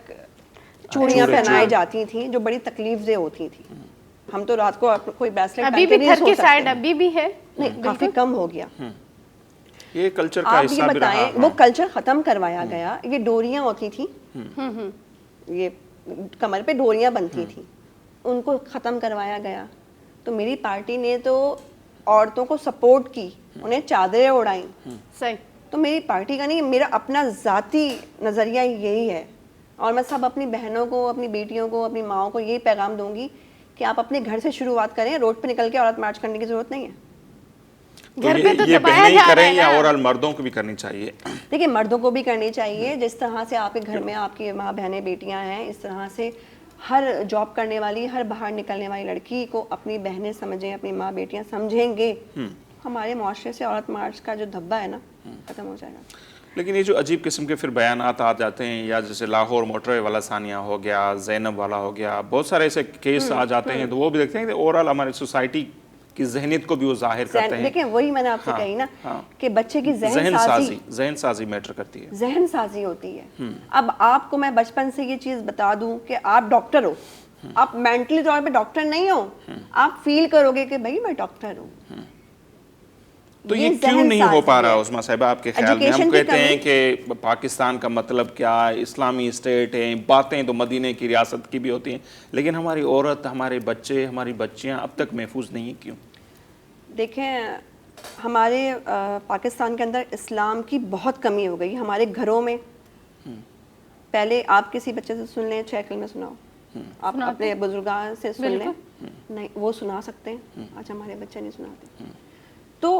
चूड़ियाँ चूड़े, पहनाई चूड़े। जाती थी जो बड़ी तकलीफ दे होती थी। हम तो रात को कोई ब्रेसलेट अभी भी थर की साइड अभी भी है, नहीं, काफी कम हो गया। ये कल्चर का आप ये हिस्सा भी रहा। बताएं, वो कल्चर खत्म करवाया गया। ये डोरियां होती थी, ये कमर पे डोरियां बनती थी, उनको खत्म करवाया गया। तो मेरी पार्टी ने तो औरतों को सपोर्ट की, उन्हें चादरें उड़ाई। सही। तो मेरी पार्टी का नहीं, मेरा अपना ज़ाती नज़रिया यही है। और मैं सब अपनी बहनों को, अपनी बेटियों को, अपनी माँओं को यही पैगाम दूंगी कि आप अपने घर से शुरुआत करें, रोड पे निकल के औरत मार्च करने की ज़रूरत नहीं है। घर पे तो ये दबाया बहनें ही जा रहा करें है या ना। ओवरऑल मर्दों को भी करनी चाहिए? देखिए मर्दों को भी करनी चाहिए, जिस तरह से आपके घर में आपकी माँ बहनें बेटियां हैं, इस तरह से हर जॉब करने वाली, हर बाहर निकलने वाली लड़की को अपनी बहनें समझें, अपनी माँ बेटियां समझेंगे, हमारे मुआशरे से औरत मार्च का जो धब्बा है ना खत्म हो जाएगा। लेकिन ये जो अजीब किस्म के फिर बयानात आ जाते हैं, या जैसे लाहौर मोटरवे वाला सानिया हो गया, जैनब वाला हो गया, बहुत सारे ऐसे केस आ जाते हैं, तो वो भी देखते हैं कि ओवरऑल हमारी सोसाइटी की जहनीत को भी वो जाहिर करते हैं। देखिए वही मैंने आपसे कही ना कि बच्चे की जहन साजी मैटर करती है, जहन साजी होती है। अब आपको मैं बचपन से ये चीज़ बता दूं कि आप डॉक्टर हो, आप मेंटली तौर पे डॉक्टर नहीं हो, आप फील करोगे कि भाई मैं डॉक्टर हूँ। तो ये क्यों नहीं हो पा रहा उस्मा साहिबा आपके ख्याल में? हम कहते हैं कि पाकिस्तान का मतलब क्या है, इस्लामी स्टेट है, बातें तो मदीने की रियासत की भी होती हैं, लेकिन हमारी औरत, हमारे बच्चे, हमारी बच्चियां अब तक महफूज नहीं हैं, क्यों? देखें हमारे पाकिस्तान के अंदर इस्लाम की बहुत कमी हो गई हमारे घरों में। पहले आप किसी बच्चे से सुन लें, 6 कलमे सुनाओ, आप अपने बुजुर्गां से सुन लें, नहीं वो सुना सकते हैं, आज हमारे बच्चे नहीं सुनाते। तो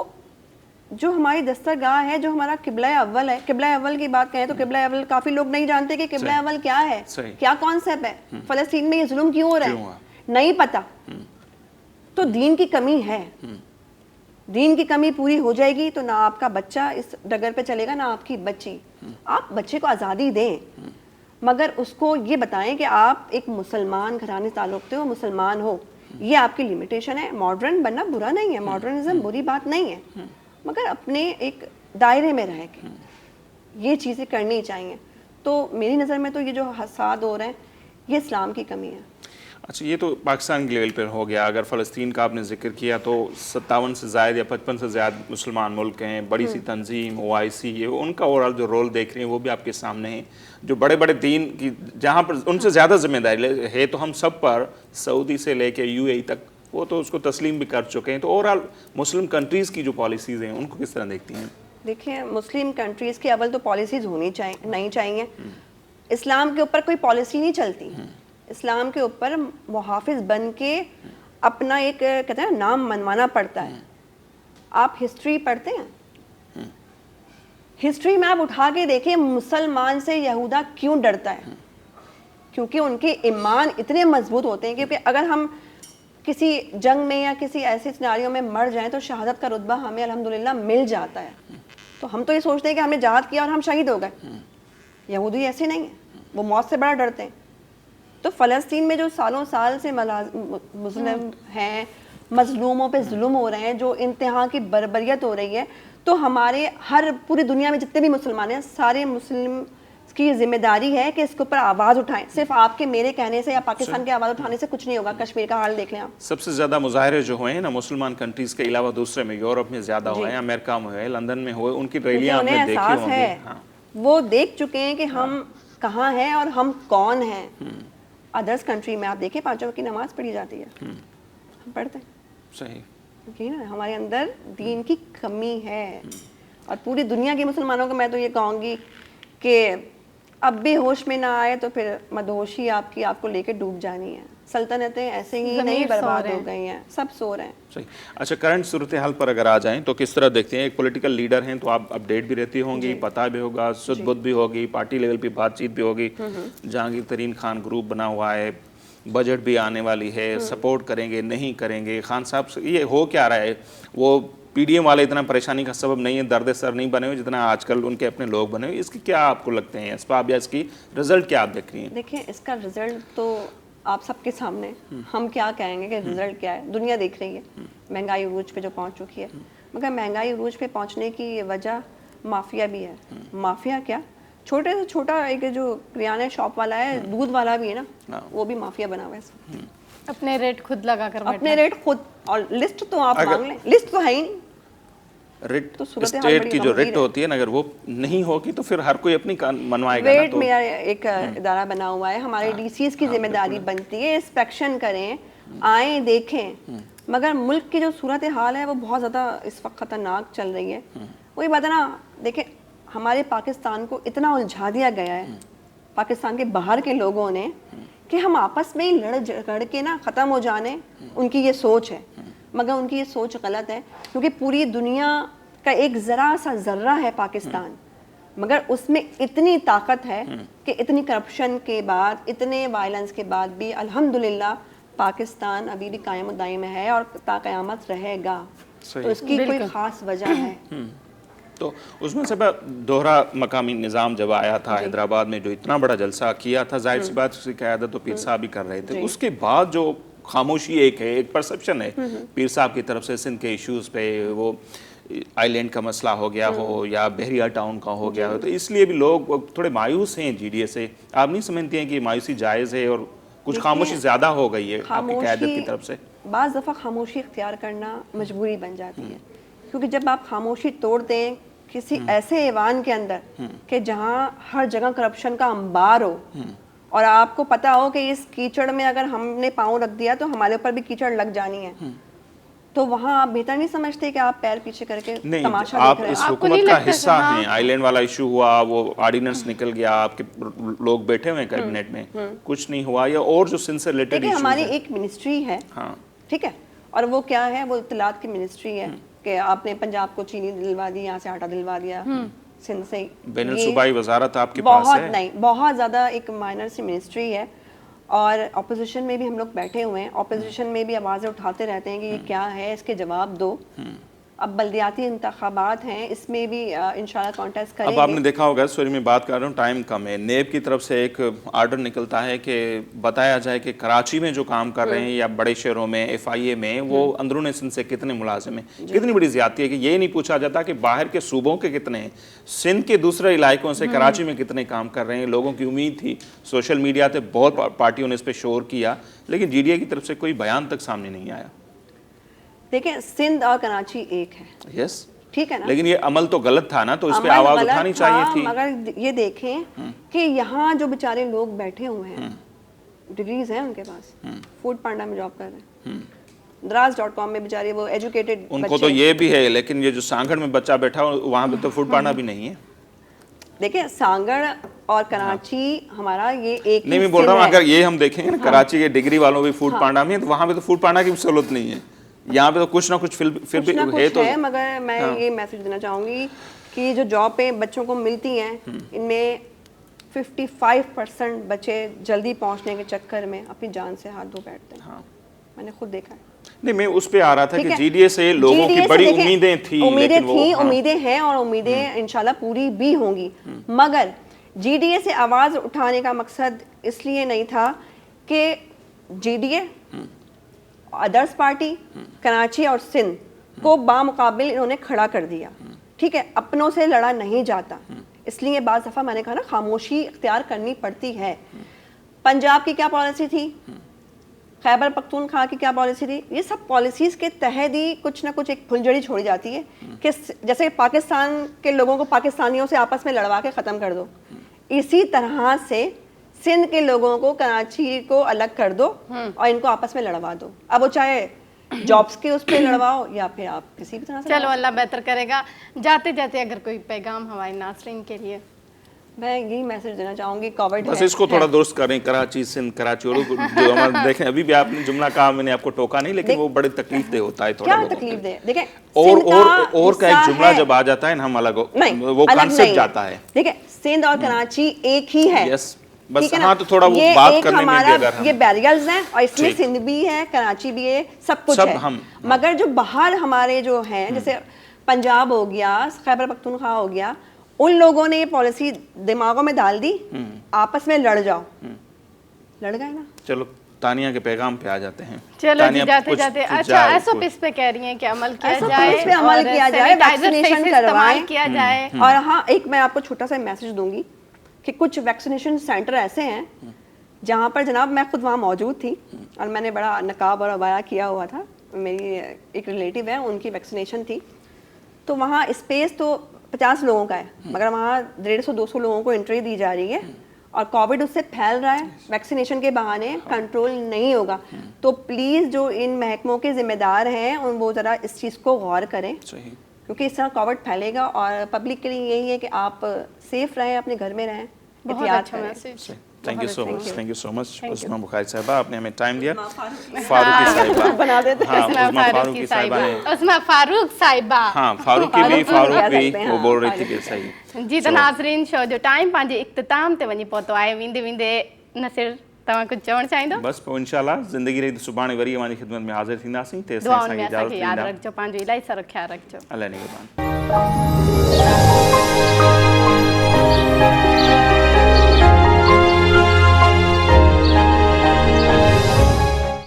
जो हमारी दस्तरगाह है, जो हमारा किबला अव्वल है, किबला अव्वल की बात करें तो किबला अव्वल काफ़ी लोग नहीं जानते कि किबला अव्वल क्या है, क्या कॉन्सेप्ट है, फ़लस्तीन में ये जुल्म क्यों हो रहा है, नहीं पता। तो दीन की कमी है, दीन की कमी पूरी हो जाएगी तो ना आपका बच्चा इस डगर पे चलेगा, ना आपकी बच्ची। आप बच्चे को आज़ादी दें, मगर उसको ये बताएं कि आप एक मुसलमान घराने से ताल्लुक़ रखते हो, मुसलमान हो, ये आपकी लिमिटेशन है। मॉडर्न बनना बुरा नहीं है, मॉडर्निज्म बुरी बात नहीं है, मगर अपने एक दायरे में रह के ये चीज़ें करनी चाहिए। तो मेरी नज़र में तो ये जो हसाद हो रहे हैं ये इस्लाम की कमी है। अच्छा, ये तो पाकिस्तान के लेवल पर हो गया। अगर फ़लस्तीन का आपने जिक्र किया तो 57 से ज़ायद या 55 से ज़्यादा मुसलमान मुल्क हैं, बड़ी सी तंजीम OIC, ये उनका ओवरऑल जो रोल देख रहे हैं वो भी आपके सामने है। जो बड़े बड़े दीन की जहाँ पर उनसे ज़्यादा जिम्मेदारी है तो हम सब पर, सऊदी से लेके UAE तक, वो तो उसको तस्लीम भी कर चुके हैं। तो ओवरऑल मुस्लिम कंट्रीज़ की जो पॉलिसीज़ हैं उनको किस तरह देखती हैं? देखिए मुस्लिम कंट्रीज़ की अव्वल तो पॉलिसीज़ होनी नहीं चाहिए। इस्लाम के ऊपर कोई पॉलिसी नहीं चलती, इस्लाम के ऊपर मुहाफिज बन के अपना एक कहते हैं नाम मनवाना पड़ता है। आप हिस्ट्री पढ़ते हैं, हिस्ट्री में आप उठा के देखें मुसलमान से यहूदा क्यों डरता है, क्योंकि उनके ईमान इतने मजबूत होते हैं कि अगर हम किसी जंग में या किसी ऐसे सिनारियों में मर जाएं तो शहादत का रुतबा हमें अल्हम्दुलिल्लाह मिल जाता है। तो हम तो ये सोचते हैं कि हमने जहाद किया और हम शहीद हो गए। यहूदी ऐसे नहीं है, वो मौत से बड़ा डरते हैं। तो फ़लस्तीन में जो सालों साल से मुस्लिम हैं, मजलूमों पे जुल्म हो रहे हैं, जो इंतहा की बर्बरियत हो रही है, तो हमारे हर पूरी दुनिया में जितने भी मुसलमान हैं, सारे मुस्लिम की जिम्मेदारी है कि इसके ऊपर आवाज़ उठाएं। सिर्फ आपके मेरे कहने से या पाकिस्तान की आवाज़ उठाने से कुछ नहीं होगा। कश्मीर का हाल देख लें आप। सबसे ज़्यादा मुजाहरे जो हुए हैं ना मुसलमान कंट्रीज़ के अलावा दूसरे में, यूरोप में ज़्यादा हुए, अमेरिका में हुए, लंदन में हुए, उनकी रैलियां आपने देखी होंगी। वो देख चुके हैं कि हम कहाँ हैं और हम कौन हैं। अदर्स कंट्री में आप देखें 5 वक्त की नमाज पढ़ी जाती है, हम पढ़ते हैं। सही, क्योंकि ना हमारे अंदर दीन की कमी है। और पूरी दुनिया के मुसलमानों को मैं तो ये कहूँगी कि अब भी होश में ना आए तो फिर मदहोशी आपको लेके डूब जानी है। सल्तनतें ऐसे ही नहीं बर्बाद हो गई हैं, सब सो रहे हैं। सही। अच्छा, करंट सूरत हाल पर अगर आ जाएं तो किस तरह देखते हैं? एक पॉलिटिकल लीडर हैं तो आप अपडेट भी रहती होंगी, पता भी होगा, सुध-बुध भी होगी, पार्टी लेवल पे बातचीत भी होगी। जहांगीर तरीन खान ग्रुप बना हुआ है, बजट भी आने वाली है, सपोर्ट करेंगे नहीं करेंगे, खान साहब ये हो क्या रहा है? वो PDM वाले इतना परेशानी का सबब नहीं है, दर्द सर नहीं बने हुए जितना आजकल उनके अपने लोग बने हुए। इसकी क्या आपको लगते हैं असबाब या इसकी रिजल्ट क्या आप देख रही हैं? देखिए इसका रिजल्ट तो आप सबके सामने, हम क्या कहेंगे कि रिजल्ट क्या है, दुनिया देख रही है। महंगाई उरूज पे जो पहुंच चुकी है, मगर महंगाई उरूज पे पहुंचने की वजह माफिया भी है। माफिया क्या, छोटे से छोटा एक जो किराना शॉप वाला है, दूध वाला भी है ना, वो भी माफिया बना हुआ है। अपने रेट खुद लगा कर अपने रेट खुद, और लिस्ट तो आप मांग लें, लिस्ट तो है ही नहीं। रिट तो स्टेट की जो रिट होती है ना, अगर वो नहीं होगी तो फिर हर कोई अपनी मनवाएगा ना। तो मेरा एक इदारा बना हुआ है, हमारे DCs की जिम्मेदारी बनती है इंस्पेक्शन करें, आए देखें। मगर मुल्क की जो सूरत हाल है वो बहुत ज़्यादा इस वक्त ख़तरनाक चल रही है। वही बात है ना, देखें हमारे पाकिस्तान को इतना उलझा दिया गया है पाकिस्तान के बाहर के लोगों ने कि हम आपस में ही लड़ झगड़ के ना ख़त्म हो जाने, उनकी ये सोच है। مگر ان کی یہ سوچ غلط ہے، کیونکہ پوری دنیا کا ایک ذرا سا ذرہ ہے پاکستان، مگر اس میں اتنی طاقت ہے کہ اتنی کرپشن کے بعد، اتنے وائلنس کے بعد بھی الحمدللہ پاکستان ابھی بھی قائم و دائم ہے اور تا قیامت رہے گا. تو اس کی کوئی خاص وجہ ہے. تو اس میں سب دوہرا مقامی نظام جب آیا تھا حیدرآباد میں، جو اتنا بڑا جلسہ کیا تھا، ظاہر سی بات اس کی قیادت تو پیر صاحب ہی کر رہے تھے. اس کے بعد جو خاموشی ایک ہے، ایک پرسپشن ہے پیر صاحب کی طرف سے سندھ کے ایشوز پہ، وہ آئی لینڈ کا مسئلہ ہو گیا ہو یا بحریہ ٹاؤن کا ہو گیا ہو، تو اس لیے بھی لوگ تھوڑے مایوس ہیں جی ڈی اے سے. آپ نہیں سمجھتی ہیں کہ یہ مایوسی جائز ہے اور کچھ خاموشی زیادہ ہو گئی ہے آپ کی قیادت کی طرف سے؟ بعض دفعہ خاموشی اختیار کرنا مجبوری بن جاتی ہے، کیونکہ جب آپ خاموشی توڑ دیں کسی ایسے ایوان کے اندر کہ جہاں ہر جگہ کرپشن کا انبار ہو، اور آپ کو پتا ہو کہ اس کیچڑ میں اگر ہم نے پاؤں رکھ دیا تو ہمارے اوپر بھی کیچڑ لگ جانی ہے، تو وہاں آپ بہتر نہیں سمجھتے کہ آپ پیر پیچھے کر کے تماشا دیکھ رہے ہیں؟ آپ اس حکومت کا حصہ ہیں. آئی لینڈ والا ایشو ہوا، وہ آرڈیننس نکل گیا، آپ کے لوگ بیٹھے ہوئے ہیں کیبنٹ میں، کچھ نہیں ہوا. یا اور جو سندھ سے ریلیٹڈ ایشوز ہیں، ہماری ایک منسٹری ہے، ٹھیک ہے، اور وہ کیا ہے، وہ اطلاعات کی منسٹری ہے کہ آپ نے پنجاب کو چینی دلوا دی، یہاں سے آٹا دلوا دیا، سندھ سے بین الصوبائی وزارت آپ کے پاس ہے. نہیں، بہت زیادہ ایک مائنر سی منسٹری ہے، اور اپوزیشن میں بھی ہم لوگ بیٹھے ہوئے ہیں، اپوزیشن میں بھی آوازیں اٹھاتے رہتے ہیں کہ یہ کیا ہے، اس کے جواب دو. اب بلدیاتی انتخابات ہیں، اس میں بھی انشاءاللہ کانٹیسٹ کریں گے. اب آپ نے دیکھا ہوگا، سوری میں بات کر رہا ہوں، ٹائم کم ہے، نیب کی طرف سے ایک آرڈر نکلتا ہے کہ بتایا جائے کہ کراچی میں جو کام کر رہے ہیں یا بڑے شہروں میں ایف آئی اے میں، وہ اندرون سندھ سے کتنے ملازم ہیں. کتنی بڑی زیادتی ہے کہ یہ نہیں پوچھا جاتا کہ باہر کے صوبوں کے کتنے ہیں، سندھ کے دوسرے علاقوں سے کراچی میں کتنے کام کر رہے ہیں. لوگوں کی امید تھی، سوشل میڈیا پہ بہت پارٹیوں نے اس پہ شور کیا، لیکن جی ڈی اے کی طرف سے کوئی بیان تک سامنے نہیں آیا. دیکھیں، سندھ اور کراچی ایک ہے، یس، ٹھیک ہے نا، لیکن یہ عمل تو غلط تھا نا، تو اس پہ آواز اٹھانی چاہیے تھی. مگر یہ دیکھیں کہ یہاں جو بیچارے لوگ بیٹھے ہوئے ہیں، ڈگریز ہیں ان کے پاس، فوڈ پانڈا میں جاب کر رہے ہیں، دراز.com میں بیچارے وہ ایجوکیٹڈ، ان کو تو یہ بھی ہے، لیکن یہ جو سانگھڑ میں بچہ بیٹھا ہو وہاں پہ تو فوڈ پانڈا بھی نہیں ہے. دیکھیں، سانگڑ اور کراچی ہمارا یہ ایک نہیں، میں بول رہا ہوں اگر یہ ہم دیکھیں گے نا، کراچی کے ڈگری والوں بھی فوڈ پانڈا میں ہے، تو وہاں پہ تو فوڈ پانڈا کی سہولت نہیں ہے. یہاں پہ تو کچھ نہ کچھ پھر بھی ہے. تو مگر میں یہ میسج دینا چاہوں گی کہ جو جاب پہ بچوں کو ملتی ہیں، ان میں 55% بچے جلدی پہنچنے کے چکر میں اپنی جان سے ہاتھ دھو بیٹھتے ہیں. میں نے خود دیکھا ہے. نہیں، میں اس پہ آ رہا تھا کہ جی ڈی اے سے لوگوں کی بڑی امیدیں تھیں، امیدیں ہیں اور امیدیں انشاءاللہ پوری بھی ہوں گی، مگر جی ڈی اے سے آواز اٹھانے کا مقصد اس لیے نہیں تھا کہ G D A, others party, Karachi اور سندھ کو بامقابل انہوں نے کھڑا کر دیا. ٹھیک ہے، اپنوں سے لڑا نہیں جاتا، اس لیے بعض دفعہ میں نے کہا نا خاموشی اختیار کرنی پڑتی ہے. پنجاب کی کیا پالیسی تھی، خیبر پختونخوا کی کیا پالیسی تھی، یہ سب پالیسیز کے تحت ہی کچھ نہ کچھ ایک پھلجڑی چھوڑی جاتی ہے کہ جیسے پاکستان کے لوگوں کو پاکستانیوں سے آپس میں لڑوا کے ختم کر دو، اسی طرح سے سندھ کے لوگوں کو کراچی کو الگ کر دو اور ان کو آپس میں لڑوا دو. اب وہ چاہے جابس کے اس پہ لڑواؤ یا پھر آپ کسی بھی طرح سے. چلو اللہ بہتر کرے گا. جاتے جاتے اگر کوئی پیغام ہمارے ناظرین کے لیے؟ میں یہی میسج دینا چاہوں گی، کووڈ بس اس کو تھوڑا درست کریں، کراچی سندھ کراچی اور جو ہمارے دیکھیں ابھی بھی آپ نے جملہ کہا، میں نے آپ کو ٹوکا نہیں، لیکن وہ بڑے تکلیف دہ ہوتا ہے تھوڑا. کیا تکلیف دہ؟ دیکھیں، اور کا ایک جملہ جب آ جاتا ہے نا، ہم الگ وہ کانسیپٹ جاتا ہے. دیکھیں، سندھ اور کراچی ایک ہی ہے، بس ہاں، تو تھوڑا وہ بات کرنے میں بھی اگر یہ بیریئرز ہیں، اور اس میں سندھ بھی ہے، کراچی بھی ہے، سب کچھ ہے. مگر جو باہر ہمارے جو ہیں، جیسے پنجاب ہو گیا، خیبر پختونخوا ہو گیا، ان لوگوں نے یہ پالیسی دماغوں میں ڈال دی، آپس میں لڑ جاؤ، لڑ گئے نا. چلو تانیہ کے پیغام پہ آ جاتے ہیں. چلو جی، جاتے جاتے اچھا ایس او پیز پہ کہہ رہی ہیں کہ عمل کیا جائے، اس پہ عمل کیا جائے، ویکسینیشن کروائیں کیا جائے. اور ہاں، ایک میں آپ کو چھوٹا سا میسج دوں گی کہ کچھ ویکسینیشن سینٹر ایسے ہیں جہاں پر جناب میں خود وہاں موجود تھی اور میں نے بڑا نقاب اور عبایا کیا ہوا تھا. میری ایک ریلیٹیو ہے، ان کی ویکسینیشن تھی، تو وہاں اسپیس تو 50 لوگوں کا ہے، مگر وہاں 150-200 لوگوں کو انٹری دی جا رہی ہے، اور کووڈ اس سے پھیل رہا ہے. ویکسینیشن کے بہانے کنٹرول نہیں ہوگا. تو پلیز جو ان محکموں کے ذمہ دار ہیں وہ ذرا اس چیز کو غور کریں، کیونکہ اس طرح کووڈ پھیلے گا. اور پبلک کے لیے یہی ہے کہ آپ سیف رہیں، اپنے گھر میں رہیں، बहुत एहतियात अच्छा करें। Message. Thank you so Thank much, you. Thank you so much Thank Usma Bukhari sahiba, आपने हमें टाइम दिया। फारूकी साहिबा बना देते हाँ, उस्मा उस्मा फारूकी फारूकी साहिबा साहिबा, ने उस्मा फारूक साहिबा। हाँ फारूकी भी फारूक फारूक कह भी सकते हैं, वो हाँ, बोल रही थी फारूक। कि सही। जी, त नाज़रीन शो जो टाइम पंहिंजे इख़्तिताम ते वञी पहुतो आहे। वेंदे वेंदे नसीर तव्हां कुझु चवणु चाहींदो? बस पोइ इंशाल्लाह ज़िंदगी रही त सुभाणे वरी अवां जी ख़िदमत में हाज़िर थींदासीं। तेसिताईं दुआउनि में असांखे असांखे इजाज़त यादि ॾींदा। रखिजो, पंहिंजो इलाही सारो ख़्यालु रखिजो। अलाह निगहबान।